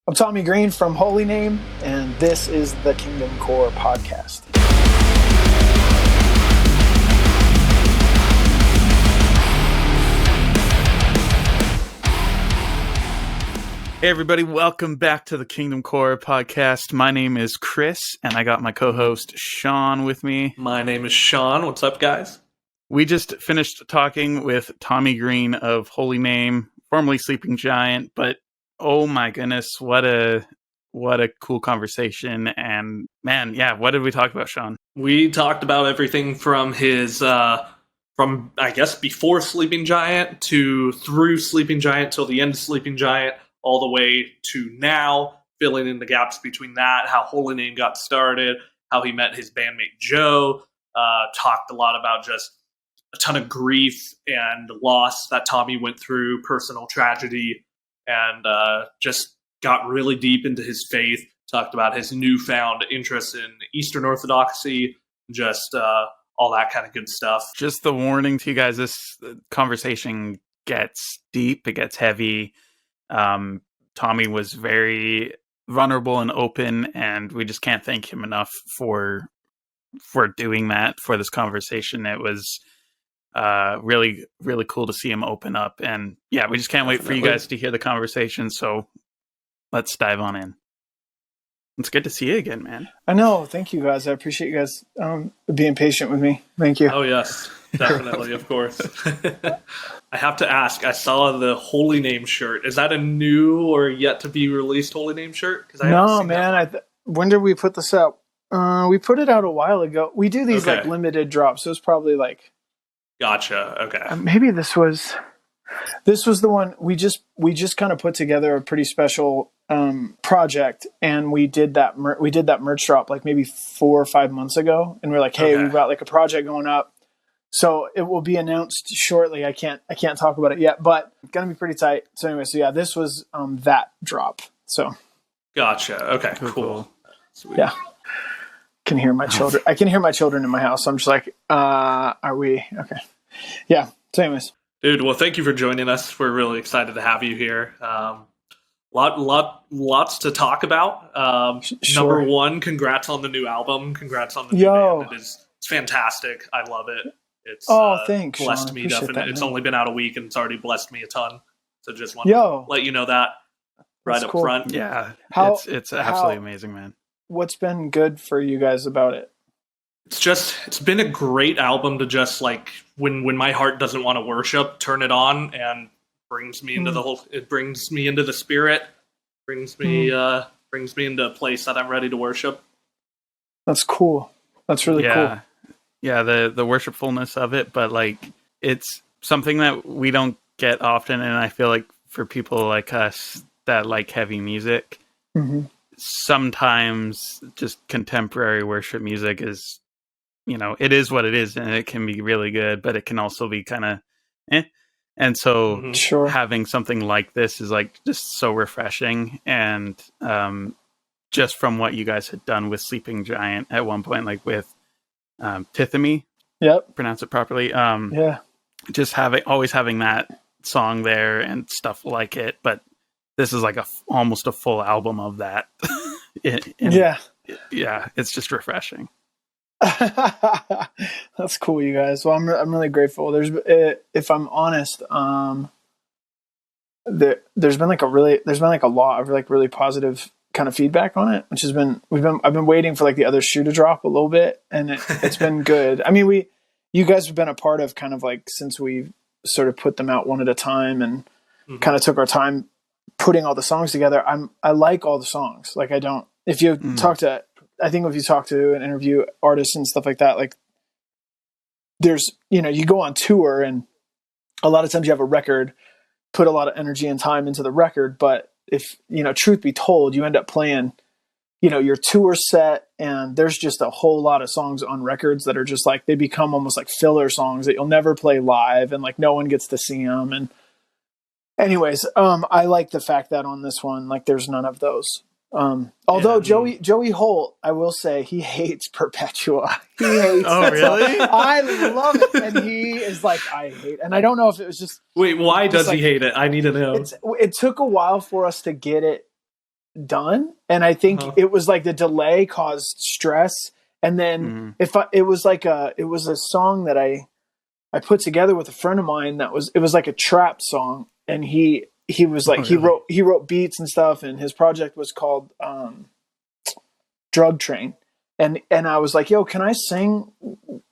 I'm Tommy Green from HolyName, and this is the KingdomCore Podcast. Hey everybody, welcome back to the KingdomCore Podcast. My name is Chris, and I got my co-host Sean with me. My name is Sean. What's up, guys? We just finished talking with Tommy Green of HolyName, formerly Sleeping Giant, but oh my goodness, what a cool conversation. And man, yeah, what did we talk about, Sean? We talked about everything from his from I guess before Sleeping Giant to through Sleeping Giant till the end of Sleeping Giant, all the way to now, filling in the gaps between that, how HolyName got started, how he met his bandmate Joe, talked a lot about just a ton of grief and loss that Tommy went through, personal tragedy, and just got really deep into his faith, talked about his newfound interest in Eastern Orthodoxy, just all that kind of good stuff. Just the warning to you guys, this conversation gets deep, it gets heavy. Tommy was very vulnerable and open, and we just can't thank him enough for doing that, for this conversation. It was really, really cool to see him open up, and yeah, we just can't wait for you guys to hear the conversation. So let's dive on in. It's good to see you again, man. I know. Thank you, guys. I appreciate you guys being patient with me. Thank you. Oh, yes. Definitely, of course. I have to ask, I saw the HolyName shirt. Is that a new or yet to be released HolyName shirt? No, man. When did we put this out? We put it out a while ago. We do these like limited drops, so it's probably like... Gotcha. Okay. Maybe this was the one we just kind of put together a pretty special project, and we did that merch drop like maybe 4 or 5 months ago, and we're like, hey, we've got like a project going up, so it will be announced shortly. I can't talk about it yet, but it's gonna be pretty tight. So anyway, so yeah, this was that drop. So gotcha. Okay, cool. Sweet. Yeah. Can hear my children. I can hear my children in my house. So I'm just like, are we okay? Yeah. So anyways. Dude, well, thank you for joining us. We're really excited to have you here. Lots to talk about. Sure. Number one, congrats on the new album. Congrats on the new band. It's fantastic. I love it. It's thanks, blessed Sean. me definitely. It's only been out a week and it's already blessed me a ton. So just want to let you know that right up front. Yeah, it's absolutely amazing, man. What's been good for you guys about it? It's been a great album to just like when my heart doesn't want to worship, turn it on and brings me into it brings me into the spirit, brings me into a place that I'm ready to worship. That's cool. That's really cool. Yeah, the worshipfulness of it, but like it's something that we don't get often, and I feel like for people like us that like heavy music, sometimes just contemporary worship music is, it is what it is, and it can be really good, but it can also be kind of And so having something like this is like just so refreshing. And just from what you guys had done with Sleeping Giant at one point, like with Tithemy, pronounce it properly. Just always having that song there and stuff like it. But this is like almost a full album of that. It's just refreshing. That's cool, you guys. Well, I'm really grateful. If I'm honest, there's been like a lot of like really positive kind of feedback on it, which has been I've been waiting for like the other shoe to drop a little bit, and it's been good. I mean, you guys have been a part of kind of like since we sort of put them out one at a time and kind of took our time putting all the songs together. I like all the songs. Like if you talk to and interview artists and stuff like that, like there's, you go on tour and a lot of times you have a record, put a lot of energy and time into the record. But if, truth be told, you end up playing, your tour set, and there's just a whole lot of songs on records that are just like, they become almost like filler songs that you'll never play live, and like no one gets to see them. And anyways, I like the fact that on this one, like there's none of those. Although Joey Holt, I will say, he hates Perpetua. He hates Oh, really? I love it. And he is like, I hate it. And I don't know if it was just... Wait, why does he hate it? I need to know. It took a while for us to get it done. And I think it was like the delay caused stress. And then it was a song that I put together with a friend of mine it was like a trap song. And he was like, he wrote beats and stuff. And his project was called Drug Train. And I was like, yo, can I sing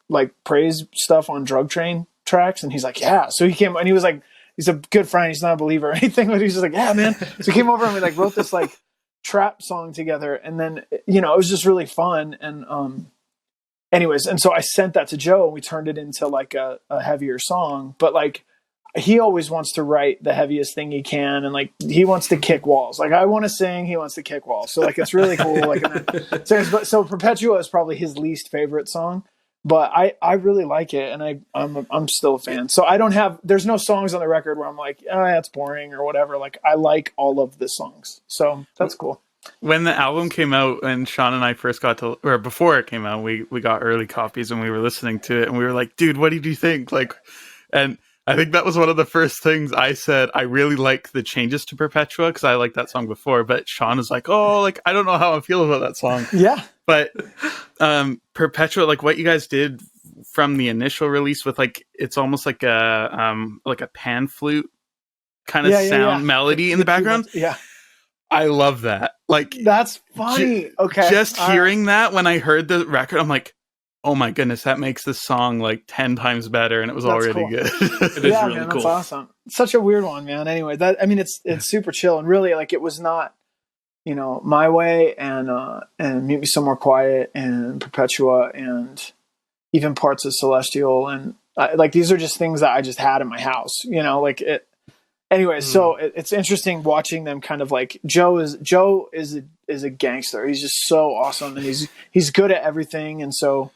like praise stuff on Drug Train tracks? And he's like, yeah. So he came and he was like, he's a good friend. He's not a believer or anything, but he's just like, yeah, man. So he came over and we like wrote this like trap song together. And then, you know, it was just really fun. And, anyways. And so I sent that to Joe and we turned it into like a heavier song, but like, he always wants to write the heaviest thing he can. And like, he wants to kick walls. Like I want to sing, he wants to kick walls. So like, it's really cool. Like, so Perpetua is probably his least favorite song, but I really like it. And I'm still a fan. So there's no songs on the record where I'm like, oh, that's boring or whatever. Like I like all of the songs. So that's cool. When the album came out and Sean and I first or before it came out, we got early copies and we were listening to it and we were like, dude, what did you think? Like, and I think that was one of the first things I said. I really like the changes to Perpetua because I liked that song before. But Sean is like, oh, like I don't know how I feel about that song. Yeah. But Perpetua, like what you guys did from the initial release with like it's almost like a pan flute kind of sound melody in the background. Yeah. I love that. Like that's funny. Okay. Just hearing that when I heard the record, I'm like, oh my goodness, that makes this song like 10 times better, and it was already cool. good. It is yeah, really man, cool. That's awesome. Such a weird one, man. Anyway, it's super chill, and really, like, it was not, you know, My Way and Meet Me Somewhere Quiet and Perpetua and even parts of Celestial, and like these are just things that I just had in my house, you know, like it. Anyway, so it's interesting watching them kind of like Joe is a gangster. He's just so awesome, and he's good at everything, and so.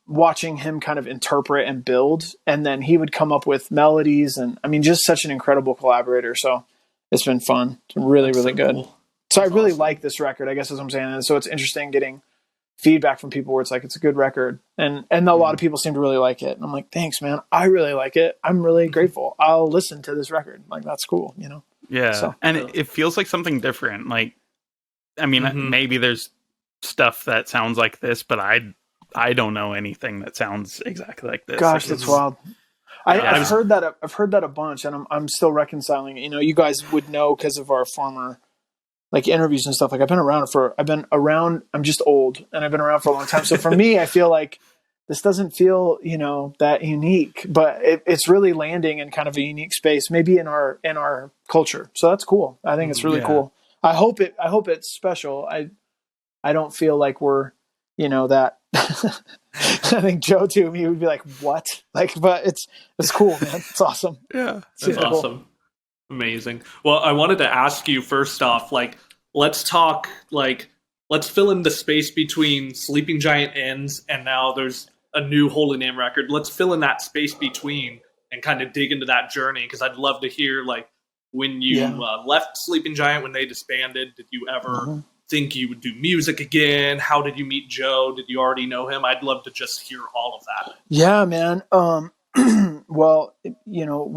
Watching him kind of interpret and build, and then he would come up with melodies, and I mean, just such an incredible collaborator. So it's been fun. It's really, really good. Cool. So I really like this record, I guess is what I'm saying. And so it's interesting getting feedback from people where it's like, it's a good record. And a lot of people seem to really like it. And I'm like, thanks, man. I really like it. I'm really grateful. I'll listen to this record. Like, that's cool, you know? Yeah. So, and it feels like something different. Like, I mean, maybe there's stuff that sounds like this, but I don't know anything that sounds exactly like this. Gosh, that's wild. I've heard that. I've heard that a bunch, and I'm still reconciling it. You know, you guys would know because of our former like interviews and stuff. Like I've been around. I'm just old, and I've been around for a long time. So for me, I feel like this doesn't feel, you know, that unique, but it's really landing in kind of a unique space, maybe in our culture. So that's cool. I think it's really cool. I hope it's special. I don't feel like we're, you know, that. I think Joe too, he would be like, what? Like, but it's cool, man. It's awesome. Yeah. That's awesome. Cool. Amazing. Well, I wanted to ask you first off, like, let's fill in the space between Sleeping Giant ends and now there's a new HolyName record. Let's fill in that space between and kind of dig into that journey. Cause I'd love to hear like when you left Sleeping Giant, when they disbanded, did you ever think you would do music again? How did you meet Joe? Did you already know him? I'd love to just hear all of that. Yeah, man. Well, you know,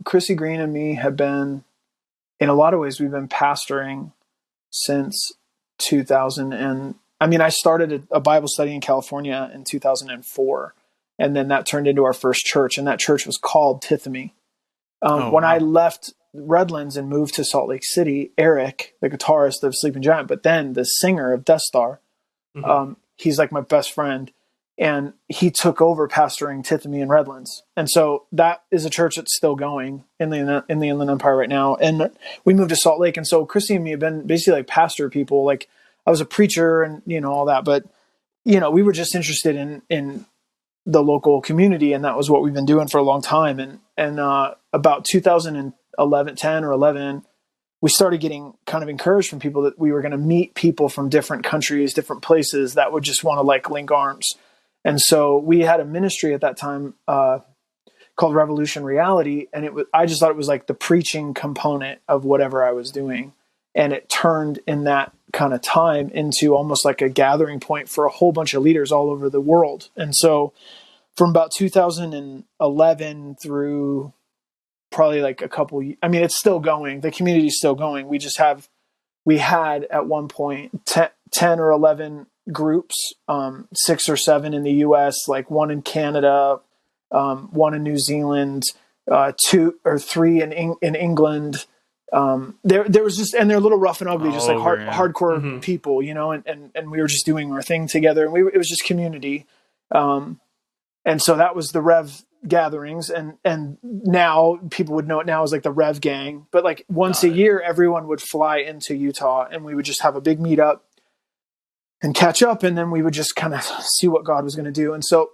Chrissy Green and me have been, in a lot of ways, we've been pastoring since 2000. And I mean, I started a Bible study in California in 2004. And then that turned into our first church. And that church was called Tithemy. When I left Redlands and moved to Salt Lake City, Eric, the guitarist of Sleeping Giant, but then the singer of Death Star, he's like my best friend, and he took over pastoring Tithemy in Redlands. And so that is a church that's still going in the Inland Empire right now. And we moved to Salt Lake. And so Chrissy and me have been basically like pastor people. Like I was a preacher and, you know, all that, but you know, we were just interested in the local community. And that was what we've been doing for a long time. And about 10 or 11, we started getting kind of encouraged from people that we were going to meet people from different countries, different places that would just want to like link arms. And so we had a ministry at that time called Revolution Reality. And I just thought it was like the preaching component of whatever I was doing. And it turned in that kind of time into almost like a gathering point for a whole bunch of leaders all over the world. And so from about 2011 through probably like it's still going. The community is still going. We just have we had at one point 10 or 11 groups, 6 or 7 in the US, like 1 in Canada, 1 in New Zealand, 2 or 3 in England. There was just, and they're a little rough and ugly, just like hardcore people, you know, and we were just doing our thing together, and it was just community. And so that was the Rev gatherings, and now people would know it now as like the Rev Gang. But like once a year, everyone would fly into Utah, and we would just have a big meetup and catch up, and then we would just kind of see what God was going to do. And so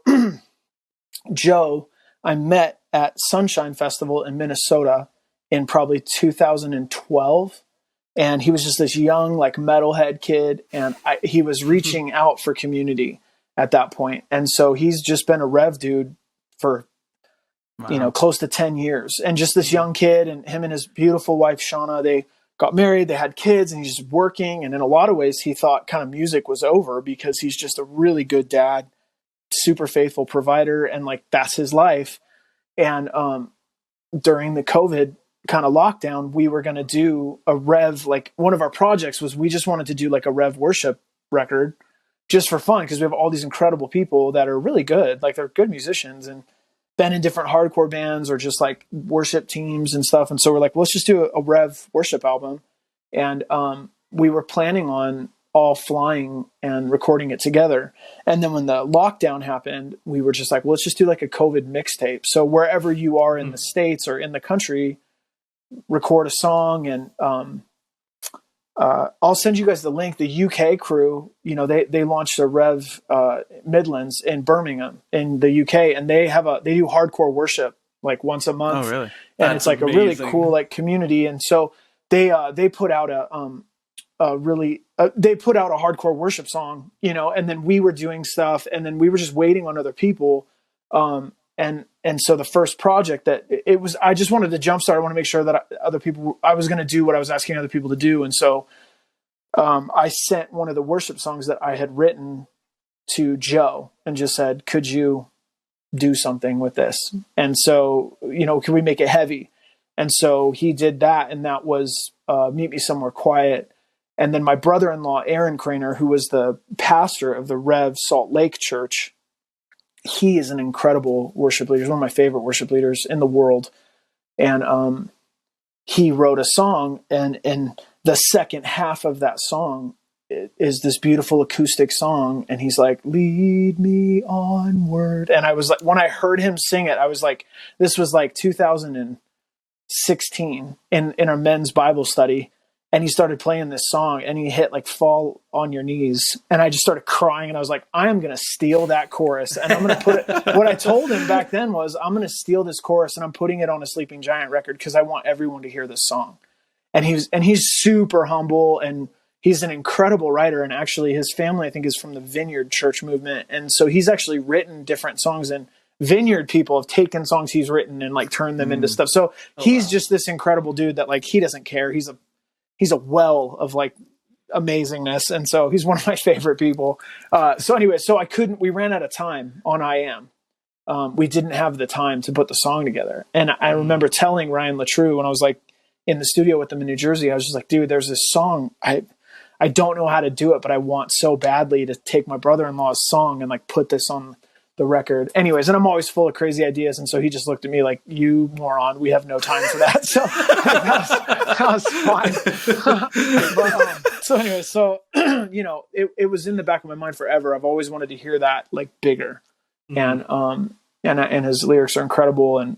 Joe, I met at Sunshine Festival in Minnesota in probably 2012. And he was just this young, like metalhead kid. And he was reaching out for community at that point. And so he's just been a Rev dude for, you know, close to 10 years. And just this young kid, and him and his beautiful wife, Shauna, they got married, they had kids, and he's just working. And in a lot of ways, he thought kind of music was over because he's just a really good dad, super faithful provider. And like, that's his life. And during the COVID kind of lockdown, we were going to do a Rev, like one of our projects was we just wanted to do like a Rev worship record just for fun, because we have all these incredible people that are really good, like they're good musicians and been in different hardcore bands or just like worship teams and stuff. And so we're like, let's just do a Rev worship album. And we were planning on all flying and recording it together. And then when the lockdown happened, we were just like, well, let's just do like a COVID mixtape. So wherever you are in the States or in the country, record a song. And I'll send you guys the link. The UK crew, you know, they launched a Rev Midlands in Birmingham in the UK, and they do hardcore worship like once a month. Oh, really? And it's like amazing. A really cool like community. And so they put out they put out a hardcore worship song, you know, and then we were doing stuff, and then we were just waiting on other people. And so the first project that it was, I just wanted to jumpstart. I want to make sure that I was going to do what I was asking other people to do. And so, I sent one of the worship songs that I had written to Joe and just said, could you do something with this? And so, you know, can we make it heavy? And so he did that. And that was, Meet Me Somewhere Quiet. And then my brother-in-law, Aaron Craner, who was the pastor of the Rev Salt Lake Church, he is an incredible worship leader. He's one of my favorite worship leaders in the world. And he wrote a song, and the second half of that song is this beautiful acoustic song. And he's like, lead me onward. And I was like, when I heard him sing it, I was like, this was like 2016 in our men's Bible study. And he started playing this song, and he hit like Fall on Your Knees. And I just started crying, and I was like, I am going to steal that chorus. And I'm going to put it, what I told him back then was, I'm going to steal this chorus and I'm putting it on a Sleeping Giant record, because I want everyone to hear this song. And he's super humble, and he's an incredible writer. And actually his family, I think, is from the Vineyard Church movement. And so he's actually written different songs, and Vineyard people have taken songs he's written and like turned them into stuff. So he's just this incredible dude that like, he doesn't care. He's a well of like amazingness. And so he's one of my favorite people. So anyway, we ran out of time on I Am. We didn't have the time to put the song together. And I remember telling Ryan LaTrue when I was like in the studio with him in New Jersey, I was just like, dude, there's this song. I don't know how to do it, but I want so badly to take my brother-in-law's song and like put this on the record. Anyways, and I'm always full of crazy ideas. And so he just looked at me like, you moron, we have no time for that. So that was fine. So anyway, you know, it was in the back of my mind forever. I've always wanted to hear that like bigger. And his lyrics are incredible. And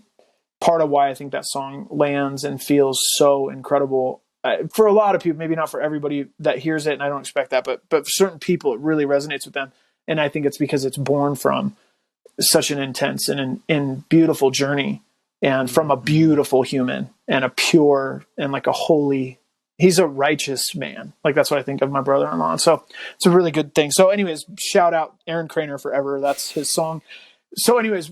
part of why I think that song lands and feels so incredible for a lot of people, maybe not for everybody that hears it. And I don't expect that, but for certain people, it really resonates with them. And I think it's because it's born from such an intense and beautiful journey, and from a beautiful human and a pure and like a holy, he's a righteous man. Like, that's what I think of my brother-in-law. And so it's a really good thing. So anyways, shout out Aaron Craner forever. That's his song. So anyways,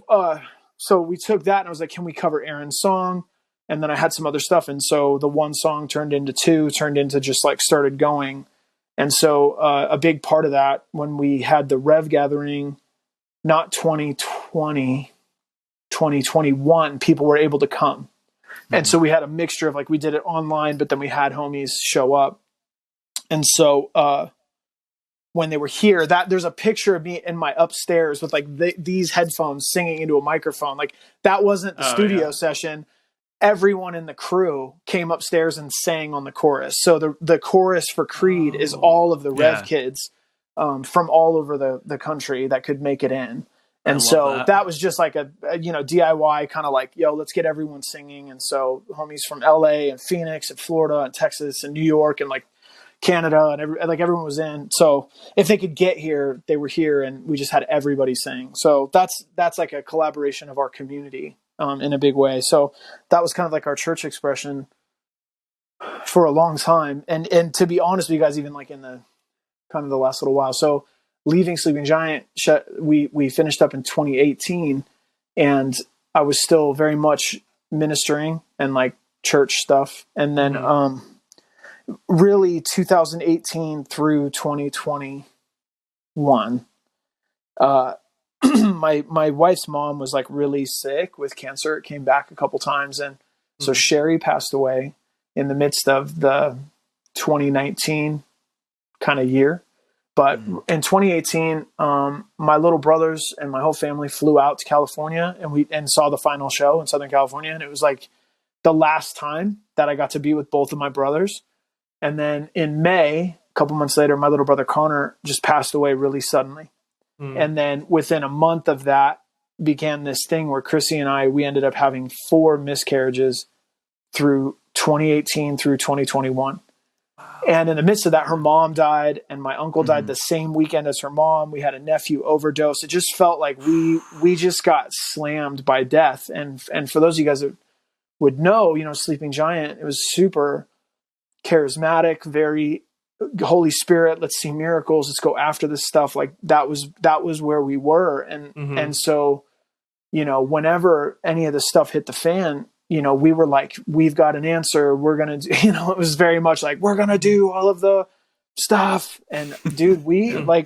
so we took that and I was like, can we cover Aaron's song? And then I had some other stuff. And so the one song turned into two, turned into just like started going. And so a big part of that, when we had the Rev gathering, not 2020, 2021, people were able to come. And so we had a mixture of like, we did it online, but then we had homies show up. And so when they were here, that there's a picture of me in my upstairs with like these headphones singing into a microphone. Like that wasn't the studio session. Everyone in the crew came upstairs and sang on the chorus. So the chorus for Creed is all of the Rev kids from all over the country that could make it in. And so that was just like a DIY kind of like, yo, let's get everyone singing. And so homies from LA and Phoenix and Florida and Texas and New York and like Canada and everyone was in. So if they could get here, they were here, and we just had everybody sing. So that's like a collaboration of our community in a big way. So that was kind of like our church expression for a long time. And to be honest with you guys, even like in the kind of the last little while. So leaving Sleeping Giant, we finished up in 2018, and I was still very much ministering and like church stuff. And then really 2018 through 2021, my wife's mom was like really sick with cancer. It came back a couple times. And so Sherry passed away in the midst of the 2019 kind of year. But in 2018, my little brothers and my whole family flew out to California, and saw the final show in Southern California. And it was like the last time that I got to be with both of my brothers. And then in May, a couple months later, my little brother Connor just passed away really suddenly. And then within a month of that began this thing where Chrissy and we ended up having 4 miscarriages through 2018 through 2021. And in the midst of that, her mom died, and my uncle died the same weekend as her mom. We had a nephew overdose. It just felt like we just got slammed by death. And for those of you guys that would know, Sleeping Giant, it was super charismatic, very Holy Spirit. Let's see miracles. Let's go after this stuff. Like that was where we were. And so, whenever any of this stuff hit the fan, we were like, we've got an answer. We're going to do, it was very much like, we're going to do all of the stuff. And dude, we I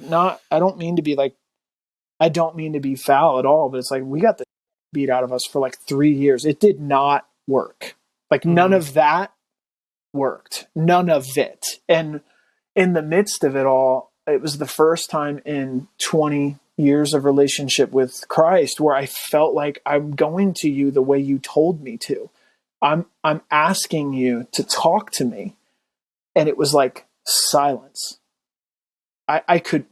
don't mean to be foul at all, but it's like, we got the beat out of us for like 3 years. It did not work. Like none of that worked. None of it. And in the midst of it all, it was the first time in 20 years of relationship with Christ where I felt like I'm going to you the way you told me to. I'm asking you to talk to me. And it was like silence. I couldn't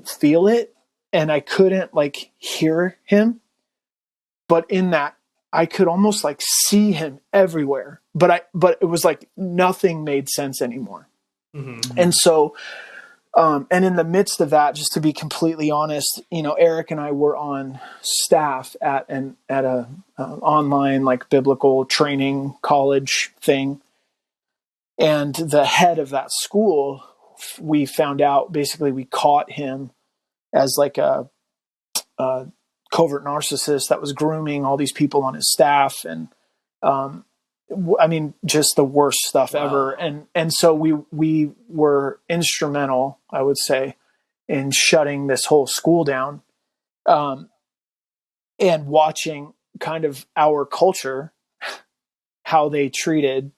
feel it, and I couldn't like hear him. But in that, I could almost like see him everywhere, but it was like nothing made sense anymore. And so, and in the midst of that, just to be completely honest, Eric and I were on staff at a online like biblical training college thing. And the head of that school, we found out, basically we caught him as like a covert narcissist that was grooming all these people on his staff. And, just the worst stuff ever. And so we were instrumental, I would say, in shutting this whole school down, and watching kind of our culture, how they treated,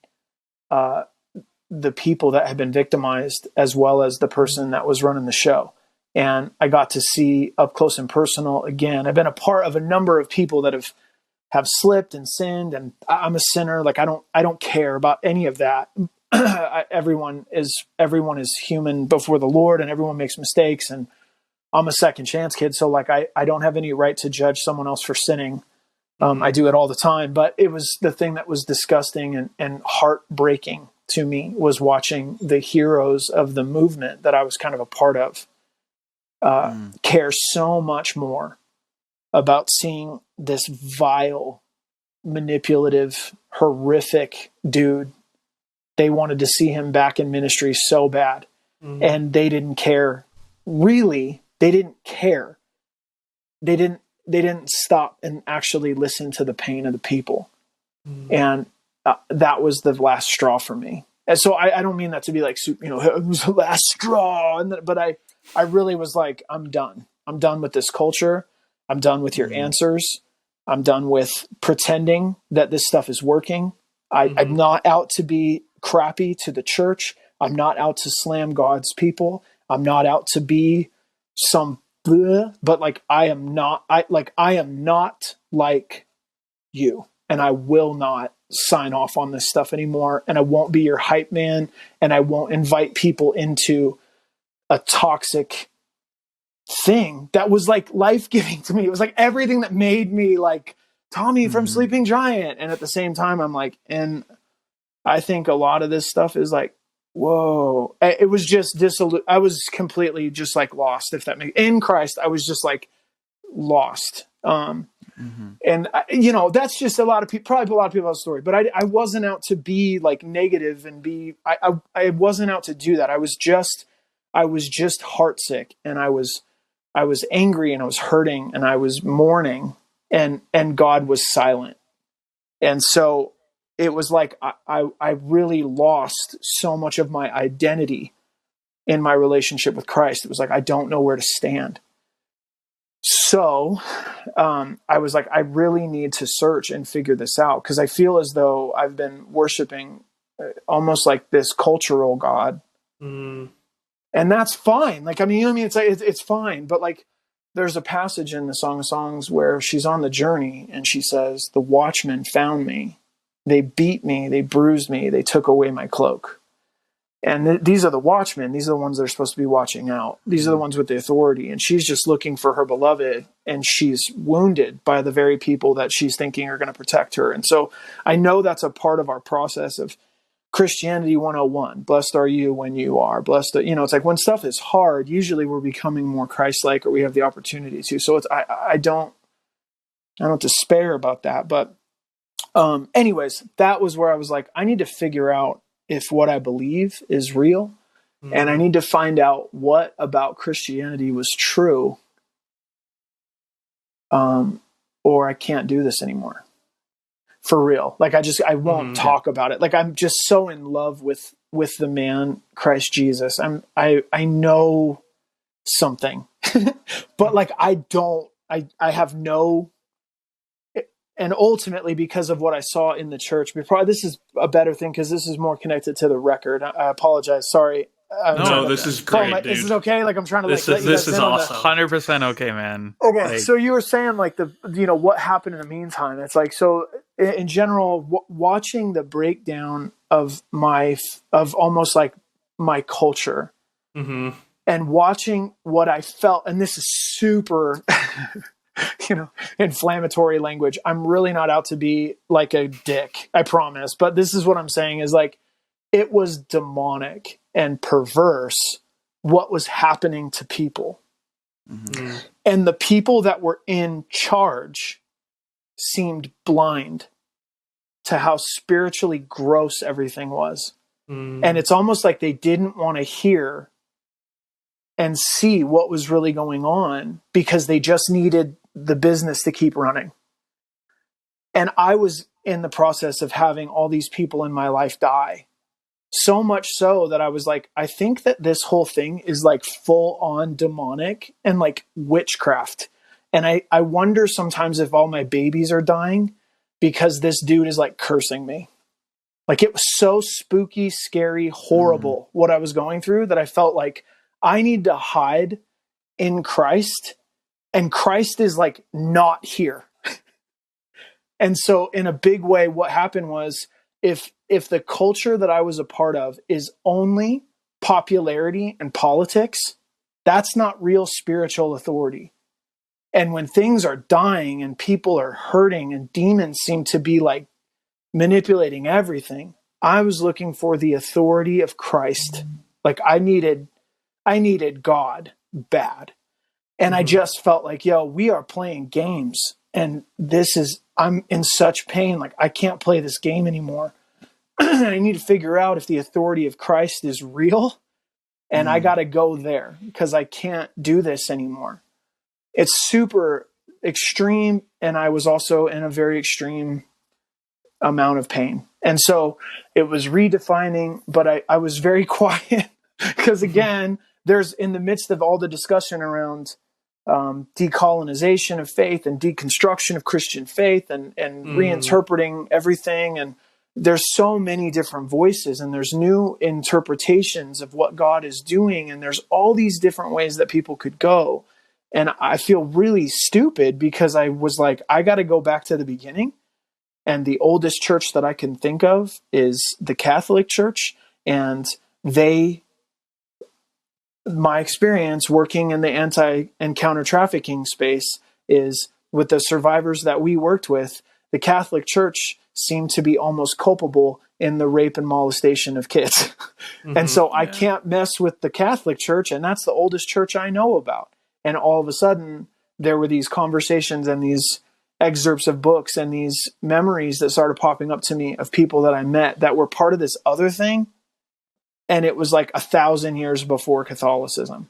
the people that had been victimized, as well as the person that was running the show. And I got to see up close and personal again. I've been a part of a number of people that have slipped and sinned, and I'm a sinner. Like I don't care about any of that. Everyone is human before the Lord, and everyone makes mistakes, and I'm a second chance kid. So like, I don't have any right to judge someone else for sinning. I do it all the time, but it was the thing that was disgusting and heartbreaking to me was watching the heroes of the movement that I was kind of a part of, care so much more about seeing this vile, manipulative, horrific dude. They wanted to see him back in ministry so bad, and they didn't care. Really, they didn't care. They didn't stop and actually listen to the pain of the people. And that was the last straw for me. And so I don't mean that to be like, it was the last straw. But I really was like, I'm done. I'm done with this culture. I'm done with your answers. I'm done with pretending that this stuff is working. I'm not out to be crappy to the church. I'm not out to slam God's people. I'm not out to be some bleh, but like I am not like you, and I will not sign off on this stuff anymore, and I won't be your hype man, and I won't invite people into a toxic thing that was like life-giving to me. It was like everything that made me like Tommy from Sleeping Giant. And at the same time, I'm like, and I think a lot of this stuff is like, whoa. It was just I was completely just like lost, if that makes in Christ. I was just like lost. And that's just a lot of people, probably a lot of people have a story, but I wasn't out to be like negative and I wasn't out to do that. I was just heartsick, and I was angry, and I was hurting, and I was mourning, and God was silent. And so it was like, I really lost so much of my identity in my relationship with Christ. It was like, I don't know where to stand. So I was like, I really need to search and figure this out, because I feel as though I've been worshiping almost like this cultural God. And that's fine. Like, I mean, it's fine. But like, there's a passage in the Song of Songs where she's on the journey and she says, the watchmen found me. They beat me. They bruised me. They took away my cloak. And these are the watchmen. These are the ones that are supposed to be watching out. These are the ones with the authority. And she's just looking for her beloved, and she's wounded by the very people that she's thinking are going to protect her. And so I know that's a part of our process of Christianity 101. Blessed are you when you are blessed. It's like when stuff is hard, usually we're becoming more Christ-like, or we have the opportunity to. So I don't despair about that. But anyways, that was where I was like, I need to figure out if what I believe is real, and I need to find out what about Christianity was true, or I can't do this anymore. For real. Like I won't talk about it. Like I'm just so in love with the man Christ Jesus. I know something, but like I have no. And ultimately, because of what I saw in the church, this is a better thing because this is more connected to the record. I apologize. Sorry. No, this is great, dude. This is okay. Like I'm trying to this is awesome. 100% okay, man. Okay, like, so you were saying like what happened in the meantime. It's like, so in general, watching the breakdown of almost like my culture, and watching what I felt, and this is super. Inflammatory language. I'm really not out to be like a dick, I promise. But this is what I'm saying is like, it was demonic and perverse what was happening to people. And the people that were in charge seemed blind to how spiritually gross everything was. And it's almost like they didn't want to hear and see what was really going on because they just needed the business to keep running. And I was in the process of having all these people in my life die. So much so that I was like, I think that this whole thing is like full on demonic and like witchcraft. And I wonder sometimes if all my babies are dying because this dude is like cursing me. Like it was so spooky, scary, horrible what I was going through that I felt like I need to hide in Christ, and Christ is like not here. And so in a big way, what happened was if the culture that I was a part of is only popularity and politics, that's not real spiritual authority. And when things are dying and people are hurting and demons seem to be like manipulating everything, I was looking for the authority of Christ. Like I needed God bad. And I just felt like, we are playing games, and I'm in such pain. Like I can't play this game anymore. I need to figure out if the authority of Christ is real, and I got to go there because I can't do this anymore. It's super extreme. And I was also in a very extreme amount of pain. And so it was redefining, but I was very quiet because again, there's in the midst of all the discussion around decolonization of faith and deconstruction of Christian faith and reinterpreting everything. And, there's so many different voices, and there's new interpretations of what God is doing, and there's all these different ways that people could go. And I feel really stupid because I was like, I got to go back to the beginning. And the oldest church that I can think of is the Catholic Church. And my experience working in the anti and counter trafficking space is with the survivors that we worked with, the Catholic Church seemed to be almost culpable in the rape and molestation of kids. And so I can't mess with the Catholic Church, and that's the oldest church I know about. And all of a sudden, there were these conversations and these excerpts of books and these memories that started popping up to me of people that I met that were part of this other thing. And it was like 1,000 years before Catholicism.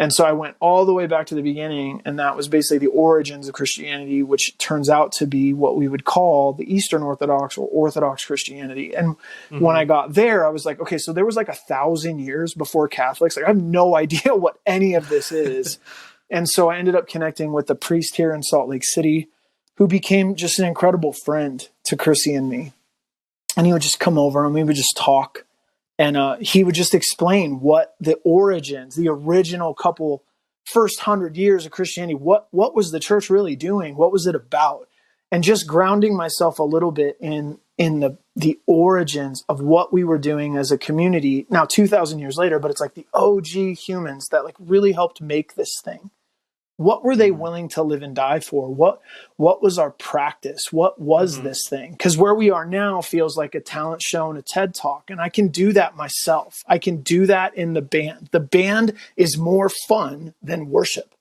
And so I went all the way back to the beginning, and that was basically the origins of Christianity, which turns out to be what we would call the Eastern Orthodox or Orthodox Christianity. And when I got there, I was like, okay, so there was like 1,000 years before Catholics. Like, I have no idea what any of this is. And so I ended up connecting with a priest here in Salt Lake City who became just an incredible friend to Chrissy and me. And he would just come over and we would just talk. And he would just explain what the origins, the original first 100 years of Christianity, what was the church really doing? What was it about? And just grounding myself a little bit in the origins of what we were doing as a community. Now, 2,000 years later, but it's like the OG humans that like really helped make this thing. What were they willing to live and die for? What was our practice? What was this thing? Because where we are now feels like a talent show and a TED Talk. And I can do that myself. I can do that in the band. The band is more fun than worship.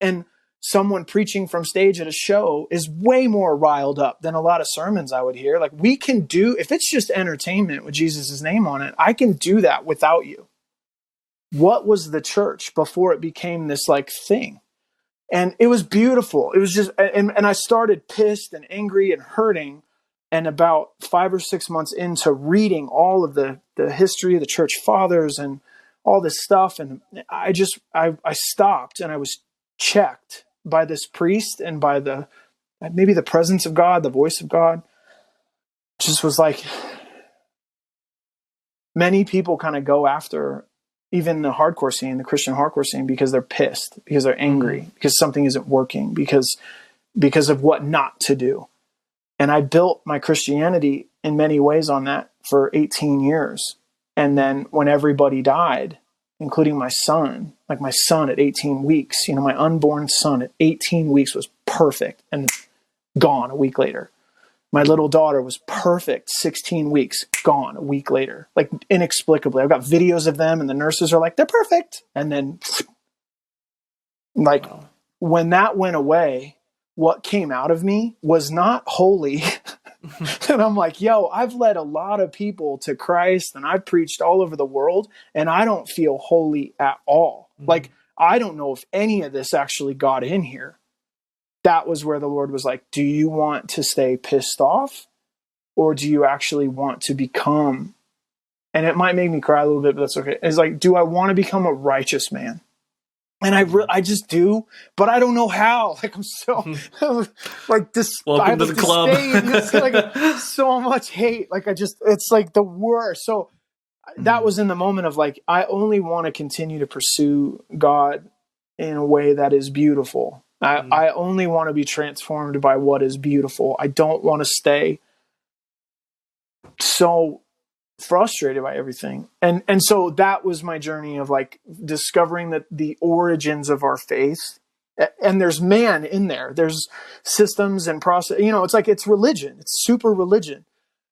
And someone preaching from stage at a show is way more riled up than a lot of sermons I would hear. Like, we can do, if it's just entertainment with Jesus' name on it, I can do that without you. What was the church before it became this like thing? And it was beautiful. It was just, and I started pissed and angry and hurting. And about 5 or 6 months into reading all of the history of the church fathers and all this stuff, and I stopped and I was checked by this priest and by maybe the presence of God, the voice of God. Just was like, many people kind of go after even the hardcore scene, the Christian hardcore scene, because they're pissed, because they're angry, because something isn't working, because of what not to do. And I built my Christianity in many ways on that for 18 years. And then when everybody died, including my son, like my son at 18 weeks, my unborn son at 18 weeks was perfect and gone a week later. My little daughter was perfect, 16 weeks, gone a week later, like inexplicably. I've got videos of them and the nurses are like, they're perfect. And then like when that went away, what came out of me was not holy. And I'm like, yo, I've led a lot of people to Christ and I've preached all over the world and I don't feel holy at all. Like, I don't know if any of this actually got in here. That was where the Lord was like, do you want to stay pissed off or do you actually want to become, and it might make me cry a little bit, but that's okay. It's like, do I want to become a righteous man? And I just do, but I don't know how. Like, I'm so like this. Welcome to the club. It's like so much hate. Like, it's like the worst. So that was in the moment of like, I only want to continue to pursue God in a way that is beautiful. I only want to be transformed by what is beautiful. I don't want to stay so frustrated by everything. And so that was my journey of like discovering that the origins of our faith, and there's man in there. There's systems and process. It's like, it's religion. It's super religion,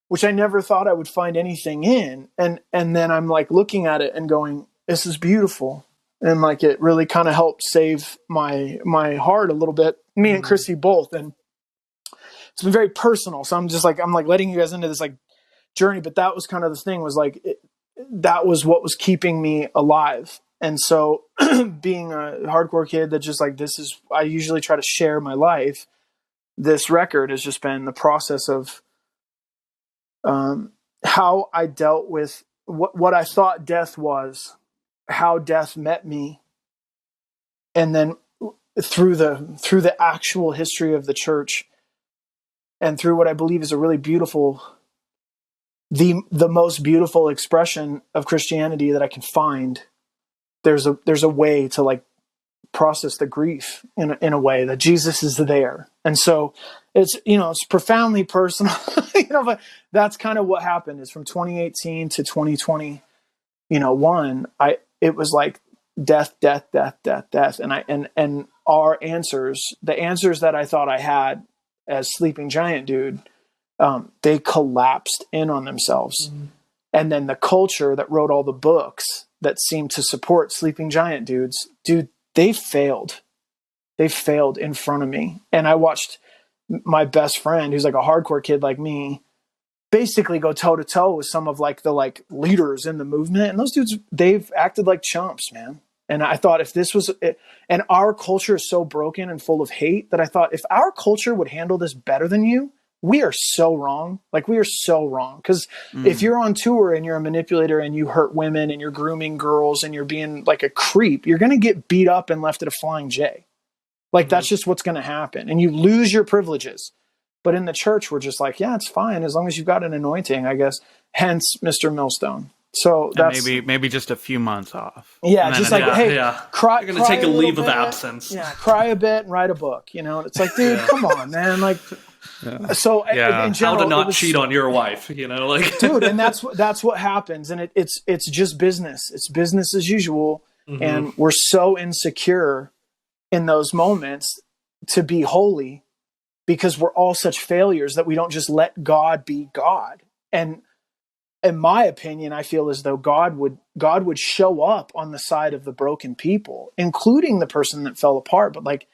which I never thought I would find anything in. And then I'm like looking at it and going, this is beautiful. And like, it really kind of helped save my heart a little bit, me and Chrissy both. And it's been very personal. So I'm like letting you guys into this like journey, but that was kind of the thing, was like, that was what was keeping me alive. And so being a hardcore kid that just like, I usually try to share my life. This record has just been the process of how I dealt with what I thought death was, how death met me, and then through the actual history of the church and through what I believe is a really beautiful the most beautiful expression of Christianity that I can find, there's a way to like process the grief in a way that Jesus is there. And so it's, it's profoundly personal, but that's kind of what happened is from 2018 to 2021, it was like death. And our answers, the answers that I thought I had as sleeping giant dude, they collapsed in on themselves. Mm-hmm. And then the culture that wrote all the books that seemed to support sleeping giant dudes, they failed. They failed in front of me. And I watched my best friend, who's like a hardcore kid like me, basically go toe to toe with some of like the like leaders in the movement. And those dudes, they've acted like chumps, man. And I thought if this was it, and our culture is so broken and full of hate that I thought if our culture would handle this better than you, we are so wrong. Like we are so wrong. Because if you're on tour and you're a manipulator and you hurt women and you're grooming girls and you're being like a creep, you're going to get beat up and left at a flying J. Like that's just what's going to happen. And you lose your privileges. But in the church, we're just like, yeah, it's fine. As long as you've got an anointing, I guess. Hence, Mr. Millstone. So that's maybe just a few months off. Yeah, just like, hey, cry. You're going to take a leave of absence. Yeah, cry a bit and write a book. It's like, dude, come on, man. Like, so in general, how to not cheat on your wife, like, dude, and that's what happens, and it's just business. It's business as usual, and we're so insecure in those moments to be holy because we're all such failures that we don't just let God be God. And in my opinion, I feel as though God would show up on the side of the broken people, including the person that fell apart. But like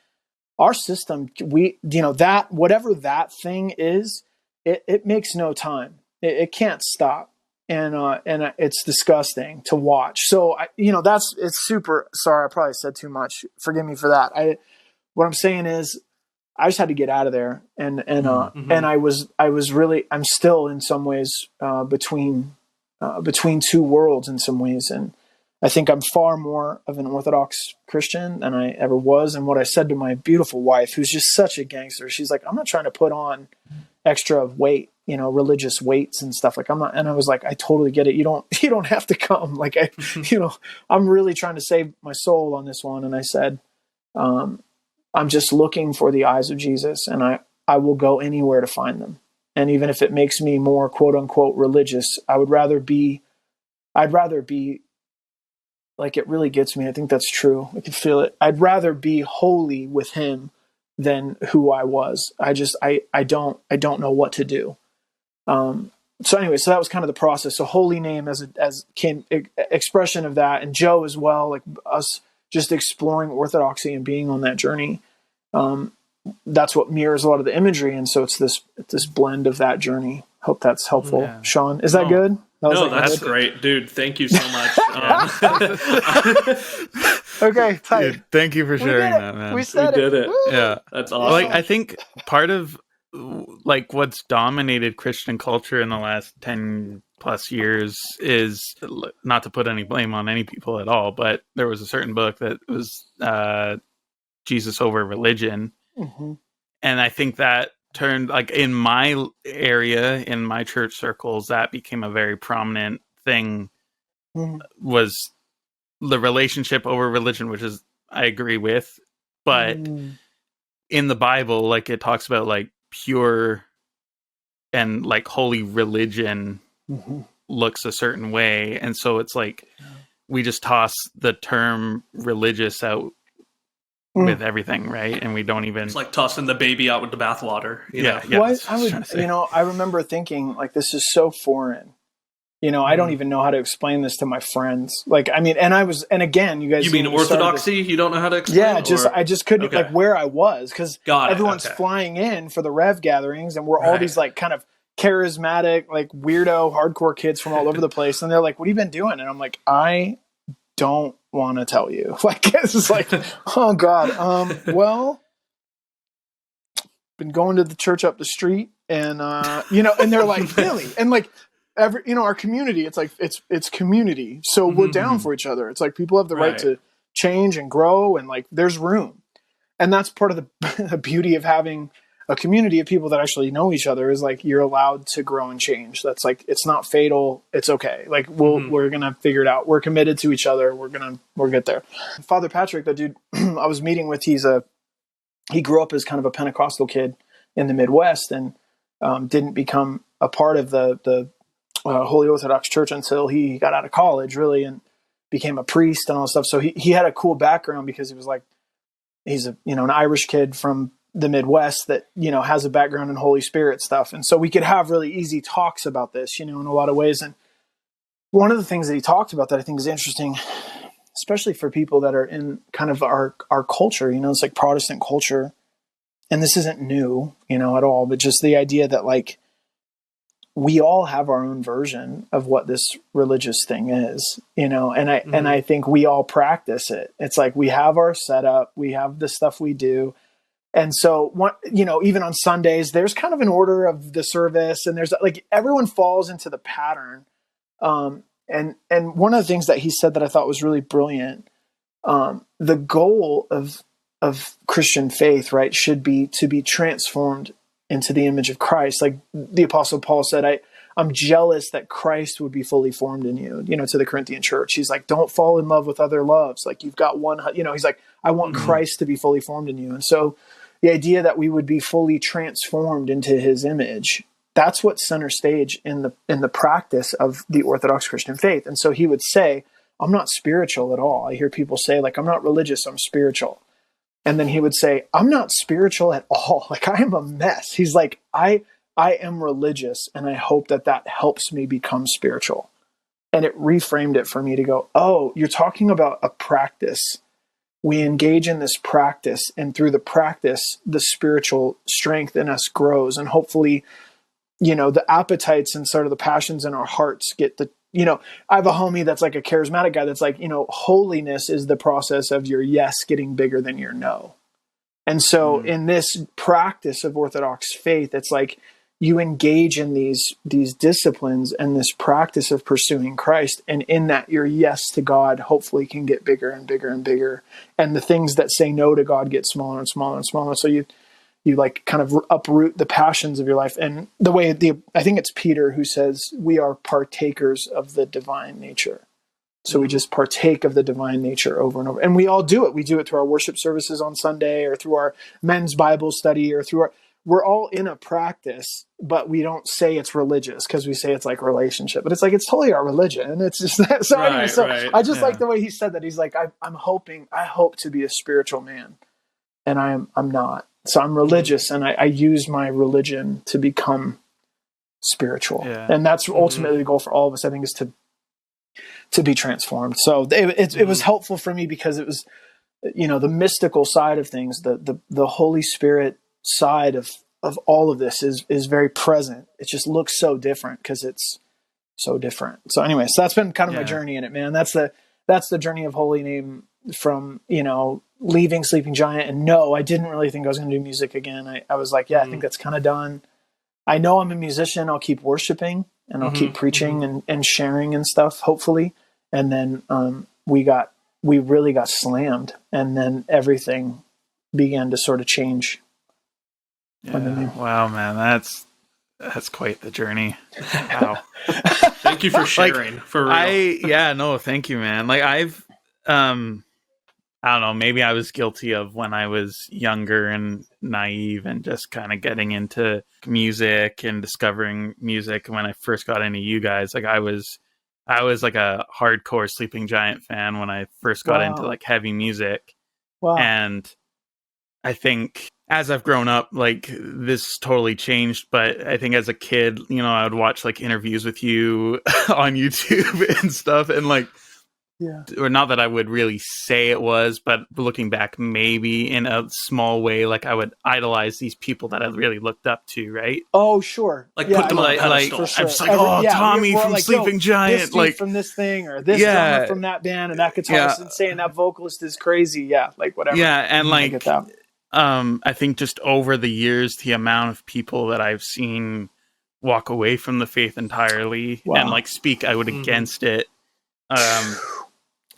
our system, that whatever that thing is, it makes no time. It can't stop. And it's disgusting to watch. So it's super, sorry, I probably said too much. Forgive me for that. What I'm saying is I just had to get out of there. And I was really, I'm still in some ways, between two worlds in some ways. And I think I'm far more of an Orthodox Christian than I ever was. And what I said to my beautiful wife, who's just such a gangster, she's like, I'm not trying to put on extra weight, religious weights and stuff. Like I'm not, and I was like, I totally get it. You don't have to come. Like I'm really trying to save my soul on this one. And I said, I'm just looking for the eyes of Jesus, and I will go anywhere to find them. And even if it makes me more quote unquote religious, I'd rather be like, it really gets me. I think that's true. I can feel it. I'd rather be holy with him than who I was. I don't know what to do. So anyway, so that was kind of the process. So HolyName as came expression of that, and Joe as well, like us just exploring Orthodoxy and being on that journey. That's what mirrors a lot of the imagery. And so it's this blend of that journey. Hope that's helpful. Yeah. Sean, is that good? That's great, dude. Thank you so much. Okay, tight. Dude, thank you for sharing that, man. We did it. Woo! Yeah, that's awesome. Like, I think part of like what's dominated Christian culture in the last 10 plus years is, not to put any blame on any people at all, but there was a certain book that was Jesus Over Religion, and I think that turned, like, in my area, in my church circles, that became a very prominent thing, was the relationship over religion, which is, I agree with, but in the Bible, like, it talks about like pure and like holy religion looks a certain way, and so it's like we just toss the term religious out with everything, right? And we don't even, it's like tossing the baby out with the bathwater. Yeah. Well, I remember thinking, like, this is so foreign. I don't even know how to explain this to my friends. Like, I mean, and again, you guys. You mean Orthodoxy? You don't know how to explain? Yeah, I just couldn't, like, where I was, because everyone's flying in for the Rev gatherings, and we're all these like kind of charismatic, like weirdo, hardcore kids from all over the place, and they're like, "What have you been doing?" And I'm like, "I don't want to tell you." Like, it's just like, oh God, well, been going to the church up the street, and and they're like, really, and like. Our community, it's like, it's community. So we're down for each other. It's like people have the right to change and grow, and like there's room. And that's part of the beauty of having a community of people that actually know each other is like, you're allowed to grow and change. That's like, it's not fatal. It's okay. Like we're going to figure it out. We're committed to each other. We'll get there. Father Patrick, the dude I was meeting with, he grew up as kind of a Pentecostal kid in the Midwest and didn't become a part of the Holy Orthodox Church until he got out of college, really, and became a priest and all that stuff. So he had a cool background because he was like, he's an Irish kid from the Midwest that, has a background in Holy Spirit stuff. And so we could have really easy talks about this, in a lot of ways. And one of the things that he talked about that I think is interesting, especially for people that are in kind of our culture, it's like Protestant culture. And this isn't new, at all, but just the idea that like, we all have our own version of what this religious thing is, and I think we all practice it. It's like, we have our setup, we have the stuff we do. And so even on Sundays, there's kind of an order of the service, and there's like, everyone falls into the pattern. And one of the things that he said that I thought was really brilliant, the goal of Christian faith, right, should be to be transformed into the image of Christ. Like the Apostle Paul said, I'm jealous that Christ would be fully formed in you, to the Corinthian church. He's like, don't fall in love with other loves. Like you've got one, he's like, I want Christ to be fully formed in you. And so the idea that we would be fully transformed into his image, that's what's center stage in the practice of the Orthodox Christian faith. And so he would say, I'm not spiritual at all. I hear people say like, I'm not religious, I'm spiritual. And then he would say, I'm not spiritual at all. Like I am a mess. He's like, I am religious, and I hope that helps me become spiritual. And it reframed it for me to go, oh, you're talking about a practice. We engage in this practice, and through the practice, the spiritual strength in us grows. And hopefully, the appetites and sort of the passions in our hearts get I have a homie that's like a charismatic guy that's like, holiness is the process of your yes getting bigger than your no. And so in this practice of Orthodox faith, it's like you engage in these disciplines and this practice of pursuing Christ. And in that, your yes to God hopefully can get bigger and bigger and bigger. And the things that say no to God get smaller and smaller and smaller. So you like kind of uproot the passions of your life. And the way I think it's Peter who says we are partakers of the divine nature. So we just partake of the divine nature over and over. And we all do it. We do it through our worship services on Sunday, or through our men's Bible study, or we're all in a practice, but we don't say it's religious because we say it's like relationship, but it's like, it's totally our religion. And it's just that. So anyway, I just like the way he said that. He's like, I hope to be a spiritual man, and I'm not. So I'm religious, and I use my religion to become spiritual. Yeah. And that's ultimately the goal for all of us, I think, is to be transformed. So it was helpful for me because it was, the mystical side of things, the Holy Spirit side of all of this is very present. It just looks so different because it's so different. So anyway, so that's been kind of my journey in it, man. That's the journey of HolyName from, leaving Sleeping Giant. And no, I didn't really think I was going to do music again. I was like, I think that's kind of done. I know I'm a musician. I'll keep worshiping, and I'll keep preaching and sharing and stuff, hopefully. And then we really got slammed, and then everything began to sort of change. Yeah. Wow, man, that's quite the journey. Wow. Thank you for sharing. Like, for real. Thank you, man. Like I've I don't know, maybe I was guilty of when I was younger and naive and just kind of getting into music and discovering music. When I first got into you guys, like I was like a hardcore Sleeping Giant fan when I first got into like heavy music. Wow. And I think as I've grown up, like this totally changed. But I think as a kid, I would watch like interviews with you on YouTube and stuff. And like, or not that I would really say it was, but looking back, maybe in a small way, like I would idolize these people that I really looked up to, right? Oh, sure. Like put them on a pedestal. I'm just like, Tommy from like, Sleeping Giant, this dude from this thing, or this drummer from that band, and that guitarist insane, that vocalist is crazy. Yeah, like whatever. Yeah, and like, I think just over the years, the amount of people that I've seen walk away from the faith entirely and like speak out against it.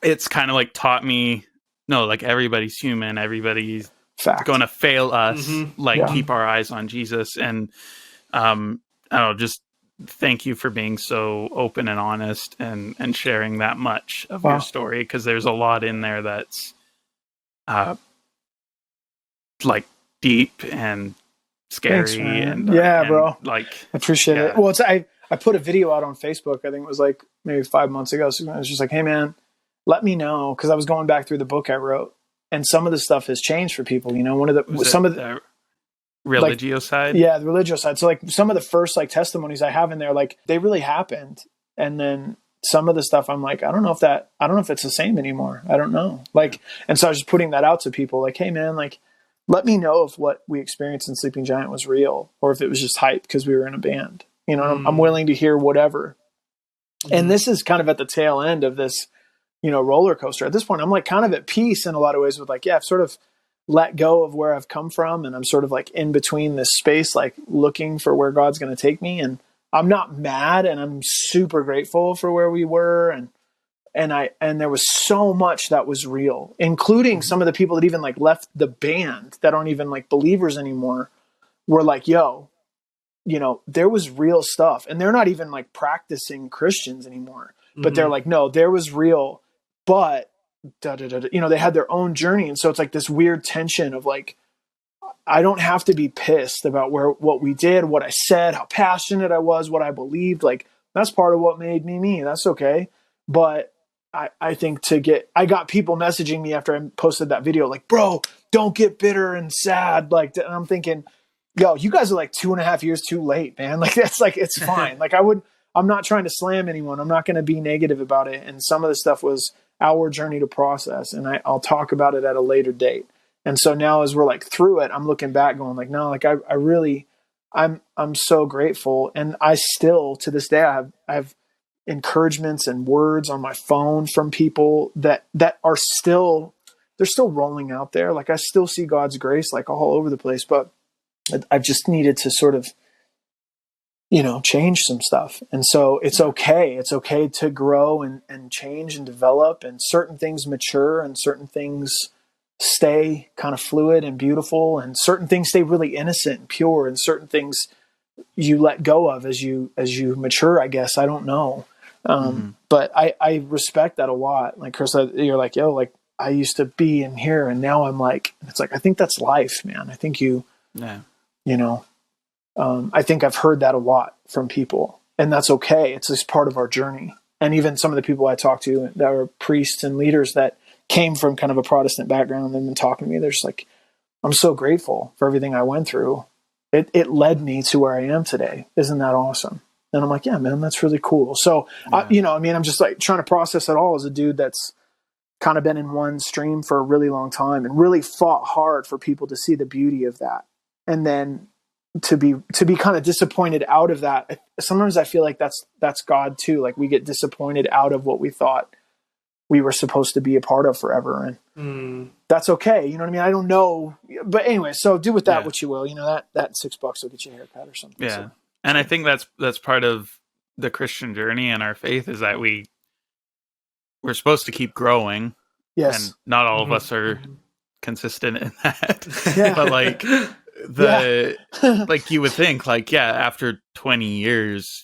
It's kind of like taught me, no, like everybody's human, everybody's going to fail us. Keep our eyes on Jesus. And I don't know, just thank you for being so open and honest and sharing that much of your story, because there's a lot in there that's like deep and scary. Thanks, man. and bro. Like, I appreciate it. Well, I put a video out on Facebook. I think it was like maybe 5 months ago. So I was just like, hey man, let me know, because I was going back through the book I wrote, and some of the stuff has changed for people. You know, the religio side. Yeah, the religio side. So like some of the first like testimonies I have in there, like they really happened, and then some of the stuff I'm like, I don't know if it's the same anymore. I don't know. Like, and so I was just putting that out to people, like, hey man, like, let me know if what we experienced in Sleeping Giant was real, or if it was just hype because we were in a band. You know, I'm willing to hear whatever. And this is kind of at the tail end of this, you know, roller coaster. At this point, I'm like kind of at peace in a lot of ways with like, I've sort of let go of where I've come from, and I'm sort of like in between this space, like looking for where God's going to take me. And I'm not mad, and I'm super grateful for where we were. And there was so much that was real, including some of the people that even like left the band that aren't even like believers anymore, were like, yo, you know, there was real stuff, and they're not even like practicing Christians anymore, but they're like, no, there was real, but you know, they had their own journey. And so it's like this weird tension of like, I don't have to be pissed about what we did, what I said, how passionate I was, what I believed. Like, that's part of what made me me. That's okay. But I think I got people messaging me after I posted that video, like, bro, don't get bitter and sad. Like, and I'm thinking, yo, you guys are like 2.5 years too late, man. Like, that's like, it's fine. Like, I'm not trying to slam anyone. I'm not going to be negative about it. And some of the stuff was our journey to process, and I'll talk about it at a later date. And so now as we're like through it, I'm looking back going like, no, like I'm so grateful. And I still, to this day, I have encouragements and words on my phone from people that are still, they're still rolling out there. Like, I still see God's grace like all over the place, but I've just needed to sort of, you know, change some stuff. And so it's okay. It's okay to grow and change and develop, and certain things mature and certain things stay kind of fluid and beautiful, and certain things stay really innocent and pure, and certain things you let go of as you mature, I guess. I don't know. But I respect that a lot. Like, Chris, you're like, yo, like, I used to be in here, and now I'm like, it's like, I think that's life, man. I think you know, I think I've heard that a lot from people, and that's okay. It's just part of our journey. And even some of the people I talk to that are priests and leaders that came from kind of a Protestant background and been talking to me, they're just like, I'm so grateful for everything I went through. It led me to where I am today. Isn't that awesome? And I'm like, yeah, man, that's really cool. So, you know, I mean, I'm just like trying to process it all as a dude that's kind of been in one stream for a really long time and really fought hard for people to see the beauty of that. And then to be kind of disappointed out of that. Sometimes I feel like that's God too. Like, we get disappointed out of what we thought we were supposed to be a part of forever. And that's okay. You know what I mean? I don't know, but anyway, so do with that what you will. You know, that $6 will get you a haircut or something. Yeah. So. And I think that's part of the Christian journey and our faith, is that we're supposed to keep growing. Yes. And not all of us are consistent in that. But like like you would think, like, after 20 years,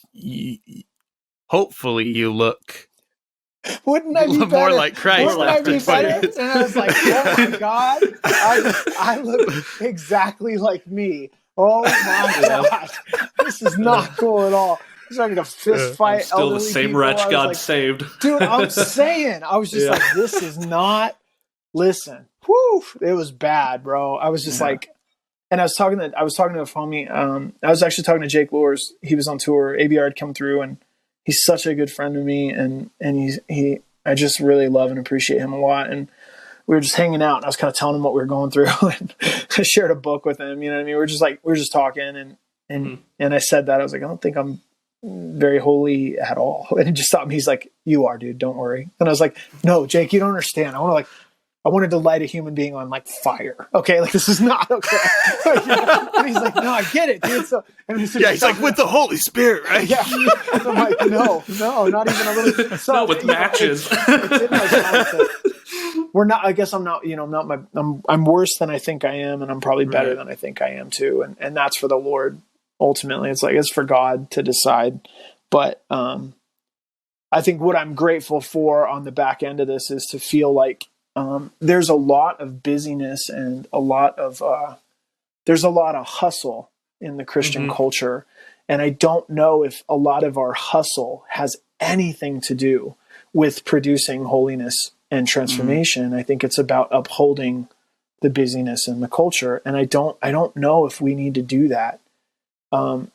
hopefully you look Wouldn't I be better? More like Christ. Wouldn't I be better? And I was like, oh my God, I look exactly like me. Oh my God, this is not cool at all. I was starting to fist fight. I'm still the same people. wretch God like, saved. Dude, I'm saying, I was just like, this is not. Listen, whew, it was bad, bro. I was just like, and I was talking to a homie. I was actually talking to Jake Lors. He was on tour. ABR had come through, and he's such a good friend of me, and I just really love and appreciate him a lot. And we were just hanging out, and I was kind of telling him what we were going through, and I shared a book with him. You know what I mean? We were just talking, and I said that I was like, I don't think I'm very holy at all. And he just stopped me. He's like, you are, dude. Don't worry. And I was like, no, Jake, you don't understand. I wanted to light a human being on like fire. Okay, like this is not okay. And he's like, no, I get it, dude. So and he's like with the Holy Spirit, right? Yeah. I'm like, no, not even a little. So, not with matches. It's in my mindset. we're not, I guess I'm not, I'm not I'm worse than I think I am. And I'm probably better than I think I am too. And that's for the Lord. Ultimately, it's for God to decide. But, I think what I'm grateful for on the back end of this is to feel like, there's a lot of busyness and there's a lot of hustle in the Christian culture. And I don't know if a lot of our hustle has anything to do with producing holiness and transformation. I think it's about upholding the busyness in the culture. And I don't know if we need to do that. One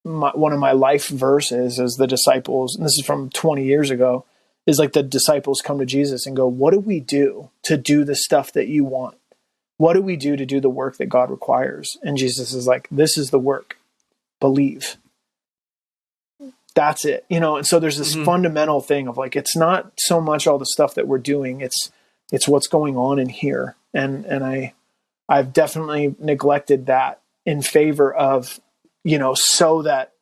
of my life verses is the disciples, and this is from 20 years ago, is like the disciples come to Jesus and go, what do we do to do the stuff that you want? What do we do to do the work that God requires? And Jesus is like, this is the work. Believe. That's it. And so there's this fundamental thing of like, it's not so much all the stuff that we're doing. It's what's going on in here. And I've definitely neglected that in favor of, so that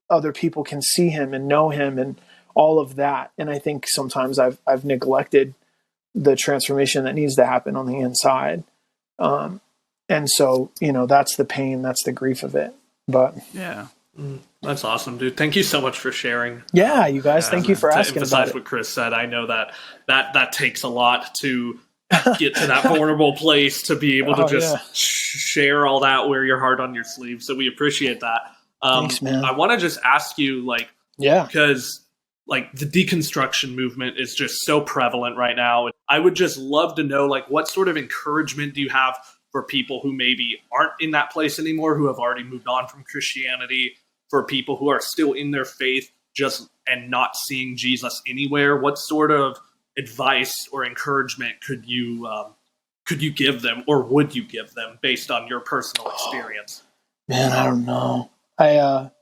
other people can see him and know him and all of that. And I think sometimes I've neglected the transformation that needs to happen on the inside. And so, that's the pain, that's the grief of it. But yeah, that's awesome, dude. Thank you so much for sharing. Yeah, you guys, thank you for asking about it. What Chris said, I know that takes a lot to get to that vulnerable place to be able to just share all that, wear your heart on your sleeve. So we appreciate that. Thanks, man. I want to just ask you, because the deconstruction movement is just so prevalent right now. I would just love to know, what sort of encouragement do you have for people who maybe aren't in that place anymore, who have already moved on from Christianity, for people who are still in their faith and not seeing Jesus anywhere? What sort of advice or encouragement could you give them, or would you give them based on your personal experience? Man, I don't know. Our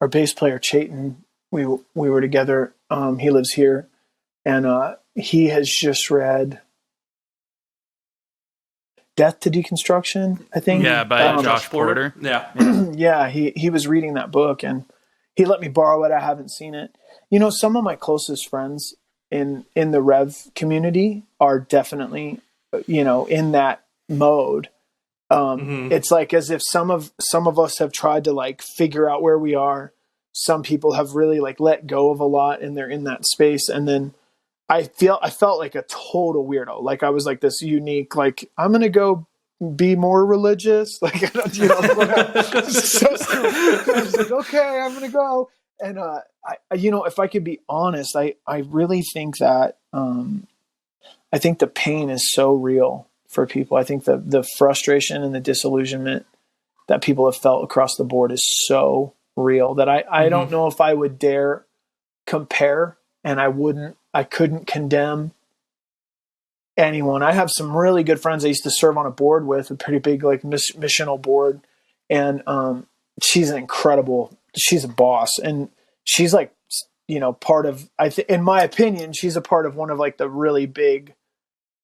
bass player Chayton, we were together. He lives here, and he has just read Death to Deconstruction, I think. Yeah, by Josh Porter. Yeah. Yeah, he was reading that book, and he let me borrow it. I haven't seen it. Some of my closest friends in the Rev community are definitely, in that mode. It's like as if some of us have tried to figure out where we are. Some people have really let go of a lot, and they're in that space. And then I felt like a total weirdo. I was this unique, I'm going to go be more religious. So stupid. I was okay, I'm going to go. And, if I could be honest, I really think that, I think the pain is so real for people. I think the frustration and the disillusionment that people have felt across the board is so real that I don't know if I would dare compare, and I couldn't condemn anyone. I have some really good friends I used to serve on a board with, a pretty big missional board. And, she's a boss, and she's part of, in my opinion, she's a part of one of the really big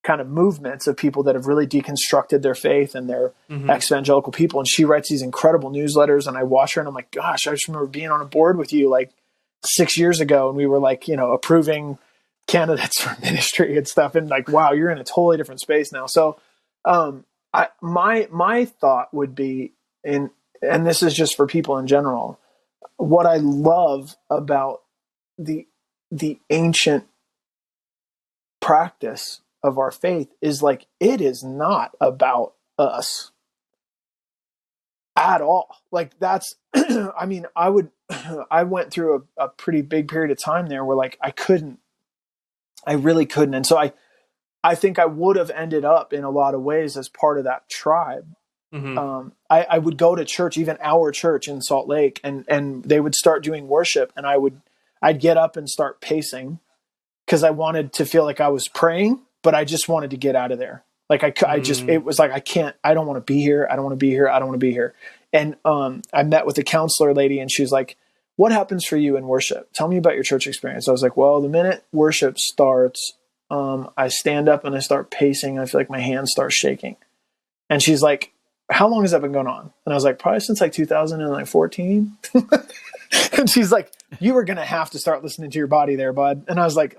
kind of movements of people that have really deconstructed their faith, and they're ex-evangelical people. And she writes these incredible newsletters, and I watch her and I'm like, gosh, I just remember being on a board with you 6 years ago, and we were approving candidates for ministry and stuff. And wow, you're in a totally different space now. So, my thought would be, and this is just for people in general, what I love about the ancient practice of our faith is it is not about us at all. That's, I went through a pretty big period of time there where I really couldn't. And so I think I would have ended up in a lot of ways as part of that tribe. I would go to church, even our church in Salt Lake, and they would start doing worship, and I'd get up and start pacing because I wanted to feel like I was praying, but I just wanted to get out of there. It was I don't want to be here. I don't want to be here. I don't want to be here. And I met with a counselor lady, and she was like, what happens for you in worship? Tell me about your church experience. I was like, well, the minute worship starts, I stand up and I start pacing. And I feel like my hands start shaking. And she's like, how long has that been going on? And I was like, probably since 2014. And she's like, you were going to have to start listening to your body there, bud. And I was like,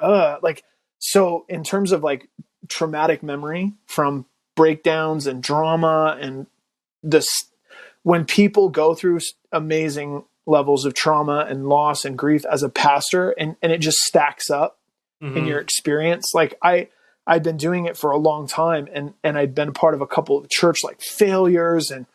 So in terms of like traumatic memory from breakdowns and drama and this, when people go through amazing levels of trauma and loss and grief as a pastor, and it just stacks up in your experience. Like I'd been doing it for a long time, and I'd been a part of a couple of church like failures and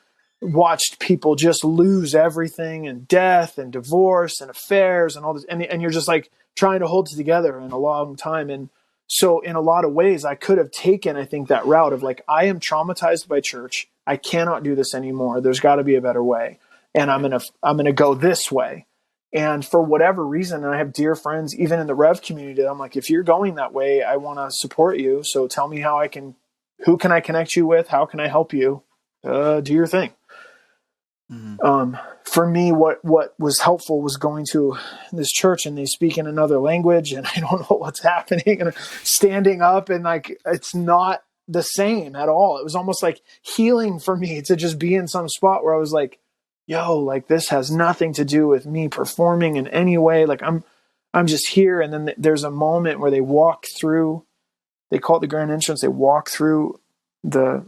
watched people just lose everything, and death and divorce and affairs and all this. And you're just like trying to hold it together in a long time. And so in a lot of ways, I could have taken, I think, that route of like, I am traumatized by church. I cannot do this anymore. There's got to be a better way. And I'm going to go this way. And for whatever reason, and I have dear friends, even in the Rev community, I'm like, if you're going that way, I want to support you. So tell me who can I connect you with? How can I help you? Do your thing. For me, what was helpful was going to this church, and they speak in another language, and I don't know what's happening, and standing up, and like, it's not the same at all. It was almost like healing for me to just be in some spot where I was like, yo, like this has nothing to do with me performing in any way. Like I'm just here. And then there's a moment where they walk through, they call it the grand entrance. They walk through the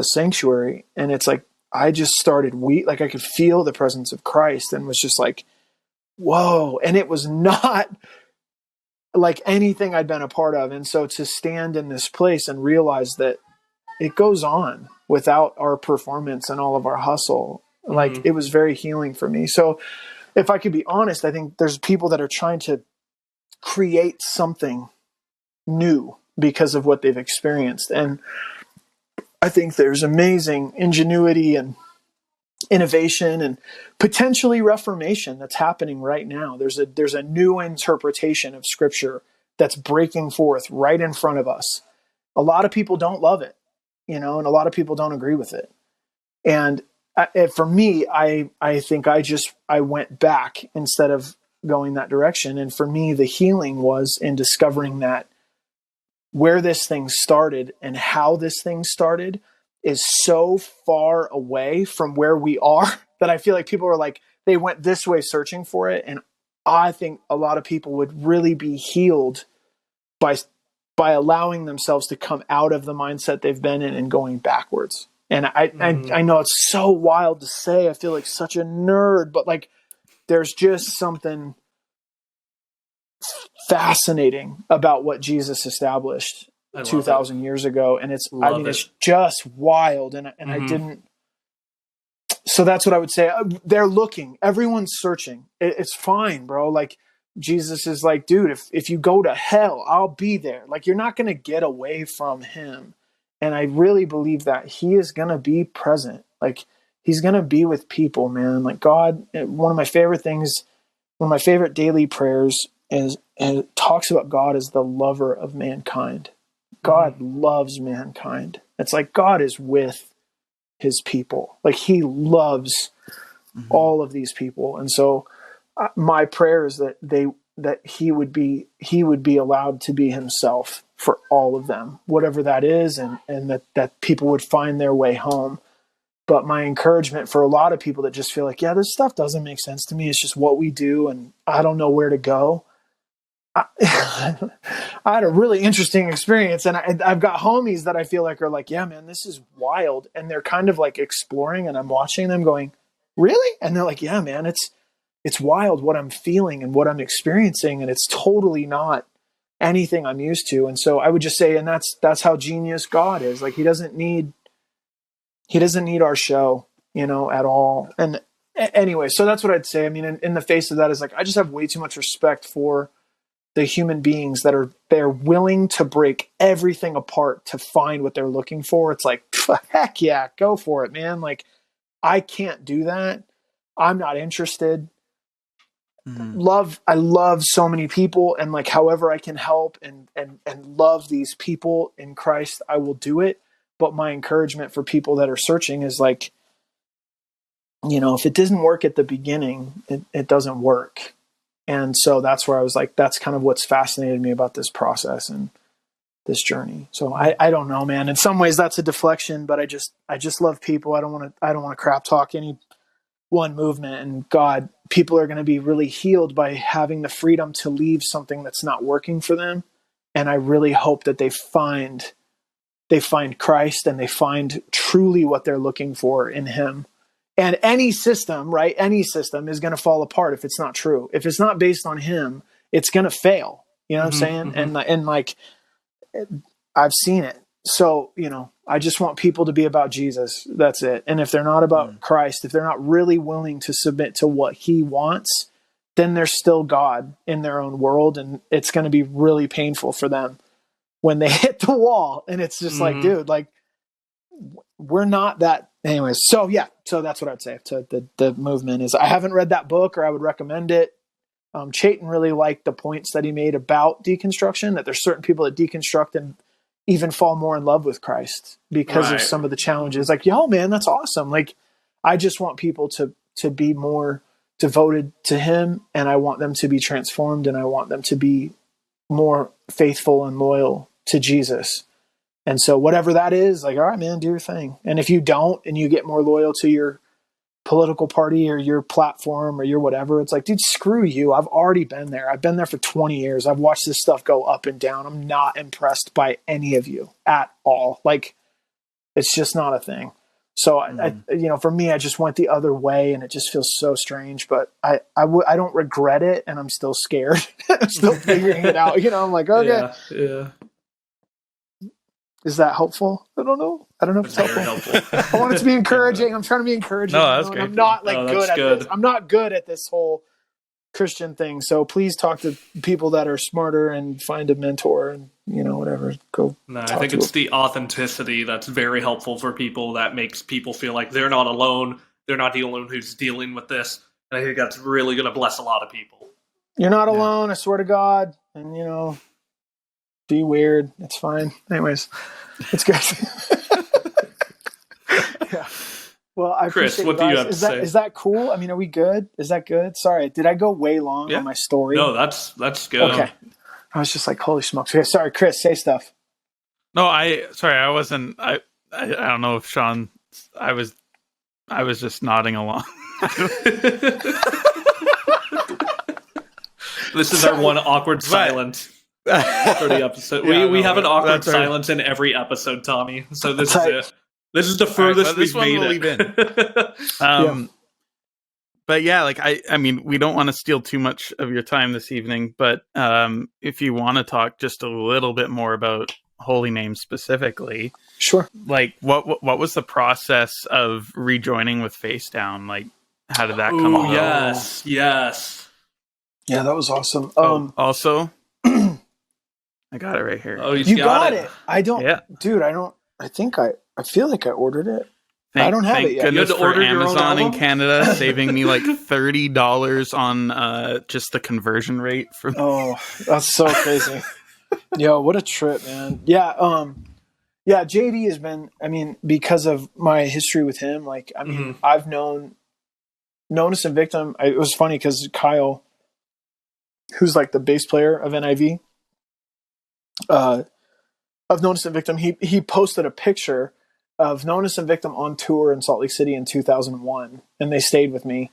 sanctuary, and it's like, I just started like I could feel the presence of Christ, and was just like, whoa. And it was not like anything I'd been a part of. And so to stand in this place and realize that it goes on without our performance and all of our hustle, like it was very healing for me. So if I could be honest, I think there's people that are trying to create something new because of what they've experienced. And I think there's amazing ingenuity and innovation and potentially reformation that's happening right now. There's a new interpretation of Scripture that's breaking forth right in front of us. A lot of people don't love it, and a lot of people don't agree with it. And for me, I think I went back instead of going that direction. And for me, the healing was in discovering that where this thing started and how this thing started is so far away from where we are that I feel like people are like, they went this way searching for it. And I think a lot of people would really be healed by allowing themselves to come out of the mindset they've been in and going backwards. And I know it's so wild to say, I feel like such a nerd, but like, there's just something fascinating about what Jesus established 2,000 years ago. And it's just wild. And I didn't, so that's what I would say. They're looking, everyone's searching. It's fine, bro. Like Jesus is like, dude, if you go to hell, I'll be there. Like, you're not going to get away from him. And I really believe that he is going to be present. Like, he's going to be with people, man. Like God, one of my favorite daily prayers is, and it talks about God as the lover of mankind. God loves mankind. It's like God is with his people. Like he loves all of these people. And so my prayer is that he would be allowed to be himself for all of them, whatever that is, and that people would find their way home. But my encouragement for a lot of people that just feel like, yeah, this stuff doesn't make sense to me. It's just what we do, and I don't know where to go. I had a really interesting experience, and I've got homies that I feel like are like, yeah, man, this is wild. And they're kind of like exploring, and I'm watching them going, really? And they're like, yeah, man, it's wild what I'm feeling and what I'm experiencing. And it's totally not anything I'm used to. And so I would just say, and that's how genius God is. Like, he doesn't need our show, at all. And anyway, so that's what I'd say. I mean, in the face of that is like, I just have way too much respect for the human beings they're willing to break everything apart to find what they're looking for. It's like, heck yeah, go for it, man. Like, I can't do that. I'm not interested. I love so many people, and like, however I can help and love these people in Christ, I will do it. But my encouragement for people that are searching is like, if it doesn't work at the beginning, it doesn't work. And so that's where I was like, that's kind of what's fascinated me about this process and this journey. So I don't know, man. In some ways that's a deflection, but I just love people. I don't want to crap talk any one movement. And God, people are going to be really healed by having the freedom to leave something that's not working for them And I really hope that they find Christ and they find truly what they're looking for in him. And any system, right? Any system is going to fall apart if it's not true. If it's not based on him, it's going to fail. You know what I'm saying? And like, I've seen it. So, I just want people to be about Jesus. That's it. And if they're not about Christ, if they're not really willing to submit to what he wants, then they're still God in their own world. And it's going to be really painful for them when they hit the wall. And it's just like, dude, like, we're not that. Anyways. So yeah. So that's what I'd say to the movement is I haven't read that book, or I would recommend it. Chayton really liked the points that he made about deconstruction, that there's certain people that deconstruct and even fall more in love with Christ because of some of the challenges. Like, yo, man, that's awesome. Like, I just want people to be more devoted to him, and I want them to be transformed, and I want them to be more faithful and loyal to Jesus. And so whatever that is, like, all right, man, do your thing. And if you don't, and you get more loyal to your political party or your platform or your whatever, it's like, dude, screw you. I've already been there. I've been there for 20 years. I've watched this stuff go up and down. I'm not impressed by any of you at all. Like, it's just not a thing. So I for me, I just went the other way, and it just feels so strange, but I don't regret it. And I'm still scared. I'm still figuring it out. I'm like, okay. Yeah. Is that helpful? I don't know if it's helpful. I want it to be encouraging. I'm trying to be encouraging. No, that's great. I'm not good at this. I'm not good at this whole Christian thing. So please talk to people that are smarter and find a mentor and, whatever. I think it's the authenticity that's very helpful for people, that makes people feel like they're not alone. They're not the only one who's dealing with this. And I think that's really going to bless a lot of people. You're not alone. I swear to God. And, be weird. It's fine. Anyways, it's good. Yeah. Well, I Chris, what do you have to say? Is that cool? I mean, are we good? Is that good? Sorry, did I go way long on my story? No, that's good. Okay. I was just like, holy smokes. Okay, sorry, Chris, say stuff. No, I wasn't. I don't know if Sean. I was just nodding along. This is our one awkward silence. For the episode. We have an awkward silence in every episode, Tommy. So this is it. This is the furthest we've made it. But yeah, like I mean, we don't want to steal too much of your time this evening, but if you want to talk just a little bit more about HolyName specifically, sure. Like, what was the process of rejoining with Facedown? Like, how did that come about? Yes. Yeah, that was awesome. Also. I got it right here. Oh, you got it. I don't, dude. I think I feel like I ordered it. I don't have it yet. Thank goodness for Amazon in Canada, saving me like $30 on just the conversion rate. Oh, that's so crazy. Yo, what a trip, man. Yeah. JD has been, I mean, because of my history with him, like, I mean, I've known Notice and Victim. It was funny because Kyle, who's like the bass player of NIV, of Notice and Victim, he posted a picture of Notice and Victim on tour in Salt Lake City in 2001, and they stayed with me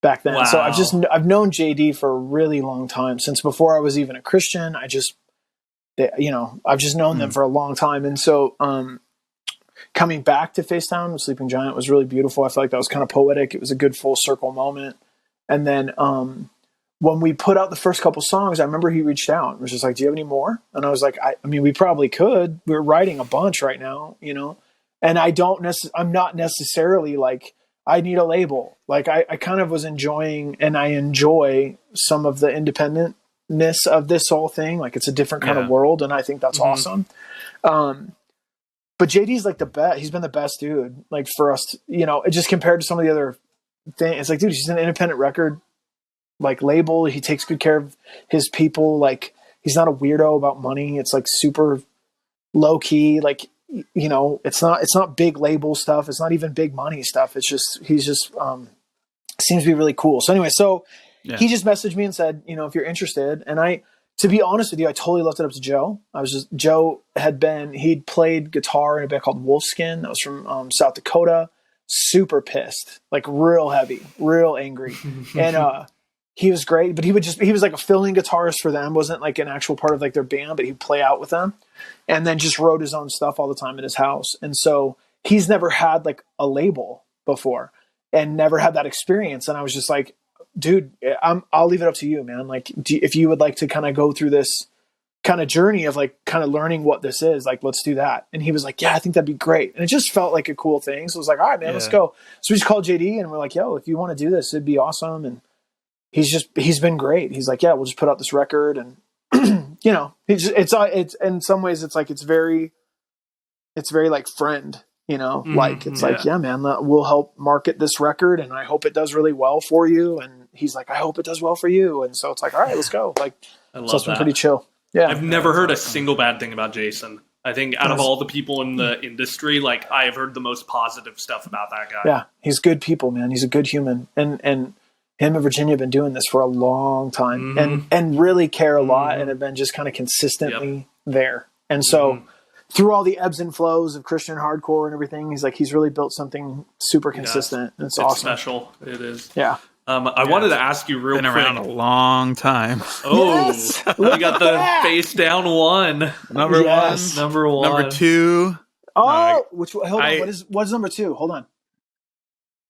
back then. Wow. So I've known JD for a really long time, since before I was even a Christian. I've just known them for a long time, and so coming back to Facedown with Sleeping Giant was really beautiful. I felt like that was kind of poetic. It was a good full circle moment, and then when we put out the first couple songs, I remember he reached out and was just like, do you have any more? And I was like, I mean, we probably could. We're writing a bunch right now, and I'm not necessarily like, I need a label. Like I kind of was enjoying, and I enjoy some of the independentness of this whole thing. Like, it's a different kind of world. And I think that's awesome. But JD's like the best. He's been the best dude, like, for us, just compared to some of the other things. It's like, dude, he's an independent record, like, label. He takes good care of his people. Like, he's not a weirdo about money. It's like super low key. Like, it's not big label stuff. It's not even big money stuff. It's just, he's just, seems to be really cool. So anyway, he just messaged me and said, if you're interested. And to be honest with you, I totally left it up to Joe. Joe he'd played guitar in a band called Wolfskin. That was from South Dakota. Super pissed, like real heavy, real angry. And he was great, but he was like a fill-in guitarist for them. Wasn't like an actual part of like their band, but he'd play out with them, and then just wrote his own stuff all the time in his house. And so he's never had like a label before and never had that experience. And I was just like, dude, I'll leave it up to you, man. Like, if you would like to kind of go through this kind of journey of like kind of learning what this is, like, let's do that. And he was like, yeah, I think that'd be great. And it just felt like a cool thing. So I was like, all right, man, let's go. So we just called JD and we're like, yo, if you want to do this, it'd be awesome. And he's been great. He's like, yeah, we'll just put out this record. And, you know, it's in some ways, it's like, it's very like friend, you know, like, it's like, yeah, man, we'll help market this record. And I hope it does really well for you. And he's like, I hope it does well for you. And so it's like, all right, let's go. Like, so it's been pretty chill. Yeah. I've never heard a single bad thing about Jason. I think out of all the people in the industry, like, I have heard the most positive stuff about that guy. Yeah. He's good people, man. He's a good human. And him and Virginia have been doing this for a long time and really care a lot and have been just kind of consistently there. And so through all the ebbs and flows of Christian hardcore and everything, he's really built something super consistent. And it's awesome. Special. It is. Yeah. I wanted to ask you real quick. Been around a long time. Oh, yes! We got the face down one. Number one. Number two. Oh, hold on. What's number two? Hold on.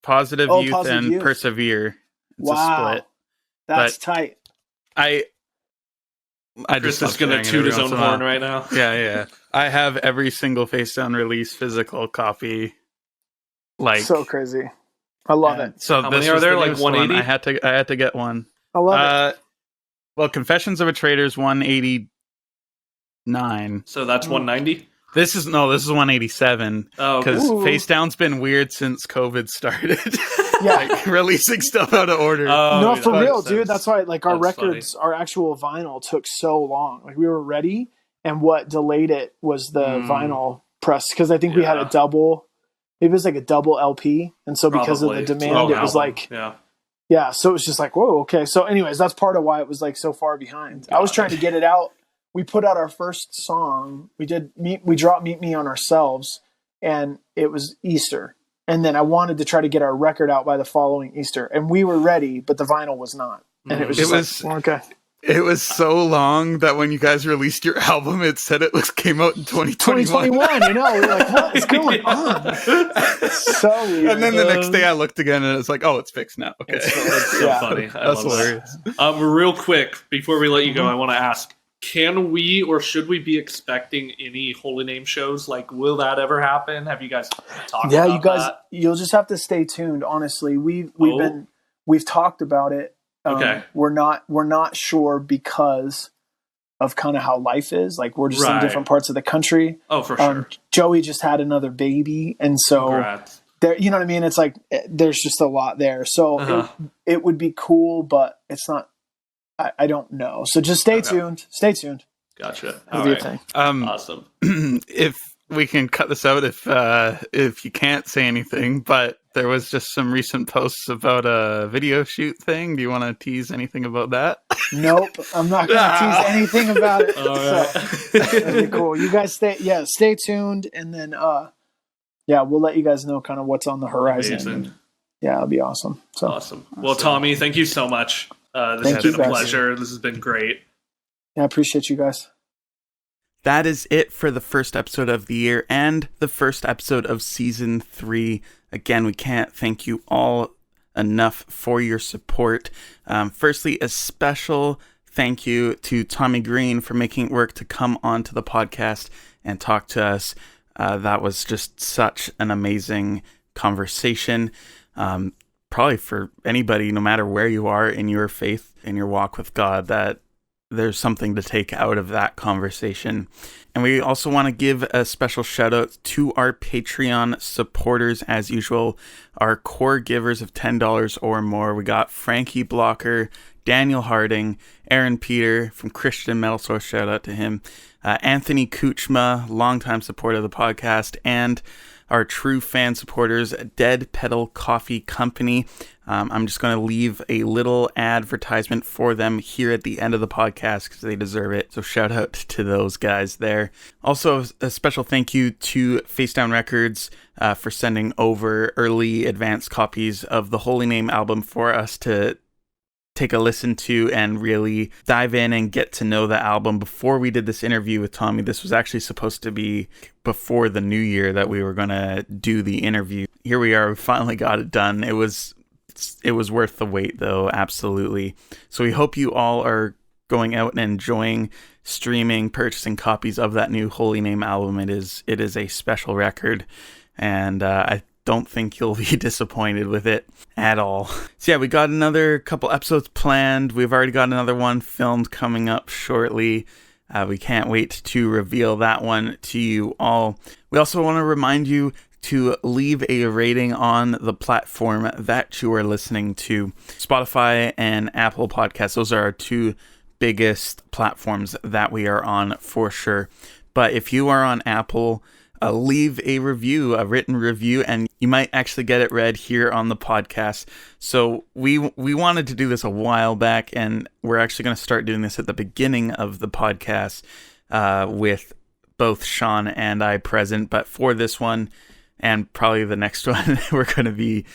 Positive Youth and Persevere. It's a split. That's tight. I Chris is going to toot his own horn right now. Yeah. I have every single face down release physical copy. Like, so crazy. I love it. So how many are there? Like 180? I had to get one. I love it. Well, Confessions of a Traitor is 189. So that's 190? This is 187. Oh, because Face Down's been weird since COVID started. Yeah, like releasing stuff out of order. No, for real, dude. That's why, like, our records, our actual vinyl took so long. Like, we were ready, and what delayed it was the vinyl press, because I think we had a double. It was like a double LP, and so because of the demand, it was like, yeah. So it was just like, whoa, okay. So, anyways, that's part of why it was like so far behind. I was trying to get it out. We put out our first song. We dropped "Meet Me" on ourselves, and it was Easter. And then I wanted to try to get our record out by the following Easter, and we were ready, but the vinyl was not. And it was okay. It was so long that when you guys released your album, it said it came out in 2021. 2021, you know, we're like, what is going on? So weird. And then the next day I looked again and it's like, oh, it's fixed now. Okay. It's so funny. That's hilarious. Real quick, before we let you go, I want to ask, can we or should we be expecting any HolyName shows? Like, will that ever happen? Have you guys talked about that? Yeah, you guys, you'll just have to stay tuned. Honestly, we've talked about it. Okay. We're not sure because of kind of how life is. Like, we're just in different parts of the country. Oh, for sure. Joey just had another baby, and so there, you know what I mean? It's like there's just a lot there. So it would be cool, but it's not. I don't know. So just stay tuned. Stay tuned. Gotcha. All right. Awesome. If we can cut this out if you can't say anything, but there was just some recent posts about a video shoot thing. Do you want to tease anything about that? Nope, I'm not going to tease anything about it. All right. So, that'd be cool. You guys stay tuned, and then we'll let you guys know kind of what's on the horizon. And, it'll be awesome. So awesome. Well, Tommy, thank you so much. This has been a pleasure. This has been great. Yeah, I appreciate you guys. That is it for the first episode of the year and the first episode of season 3. Again, we can't thank you all enough for your support. Firstly, a special thank you to Tommy Green for making it work to come onto the podcast and talk to us. That was just such an amazing conversation. Probably for anybody, no matter where you are in your faith, in your walk with God, that there's something to take out of that conversation. And we also want to give a special shout out to our Patreon supporters as usual, our core givers of $10 or more. We got Frankie Blocker, Daniel Harding, Aaron Peter from Christian Metal Source, shout out to him, Anthony Kuchma, longtime supporter of the podcast, and our true fan supporters, Dead Pedal Coffee Company. I'm just going to leave a little advertisement for them here at the end of the podcast because they deserve it. So shout out to those guys there. Also, a special thank you to Face Down Records for sending over early advanced copies of the HolyName album for us to take a listen to and really dive in and get to know the album. Before we did this interview with Tommy, this was actually supposed to be before the new year that we were going to do the interview. Here we are, we finally got it done. It was worth the wait though, absolutely. So we hope you all are going out and enjoying streaming, purchasing copies of that new HolyName album. It is a special record, and I don't think you'll be disappointed with it at all. So yeah, we got another couple episodes planned. We've already got another one filmed coming up shortly. We can't wait to reveal that one to you all. We also want to remind you to leave a rating on the platform that you are listening to. Spotify and Apple Podcasts, those are our two biggest platforms that we are on for sure. But if you are on Apple, leave a review, a written review, and you might actually get it read here on the podcast. So we wanted to do this a while back, and we're actually going to start doing this at the beginning of the podcast with both Sean and I present. But for this one, and probably the next one, we're going to be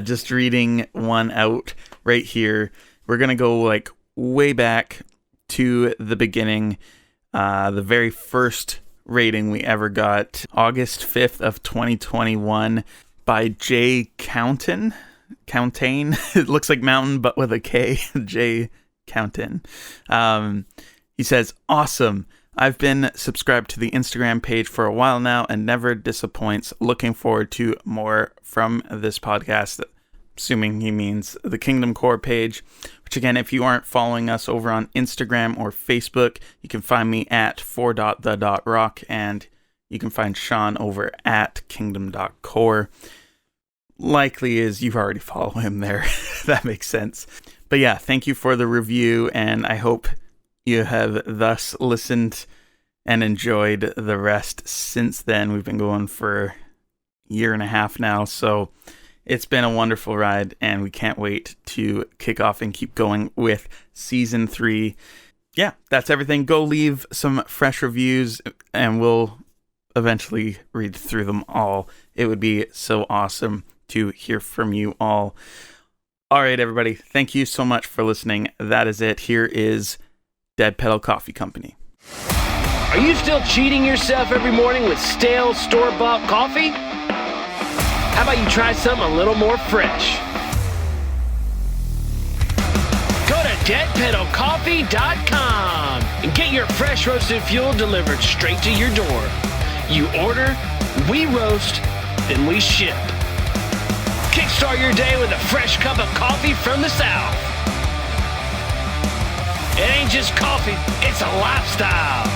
just reading one out right here. We're going to go like way back to the beginning, the very first rating we ever got, August 5th of 2021 by J. Countain. It looks like mountain, but with a K. J. Countain. He says, awesome. I've been subscribed to the Instagram page for a while now and never disappoints. Looking forward to more from this podcast. Assuming he means the KingdomCore page, which again, if you aren't following us over on Instagram or Facebook, you can find me at 4.the.rock, and you can find Sean over at kingdom.core. Likely is you already follow him there. That makes sense. But yeah, thank you for the review, and I hope you have thus listened and enjoyed the rest since then. We've been going for a year and a half now, so it's been a wonderful ride, and we can't wait to kick off and keep going with season 3. Yeah, that's everything. Go leave some fresh reviews, and we'll eventually read through them all. It would be so awesome to hear from you all. All right, everybody. Thank you so much for listening. That is it. Here is Dead Pedal Coffee Company. Are you still cheating yourself every morning with stale store-bought coffee? How about you try something a little more fresh? Go to deadpedalcoffee.com and get your fresh roasted fuel delivered straight to your door. You order, we roast, then we ship. Kickstart your day with a fresh cup of coffee from the South. It ain't just coffee, it's a lifestyle.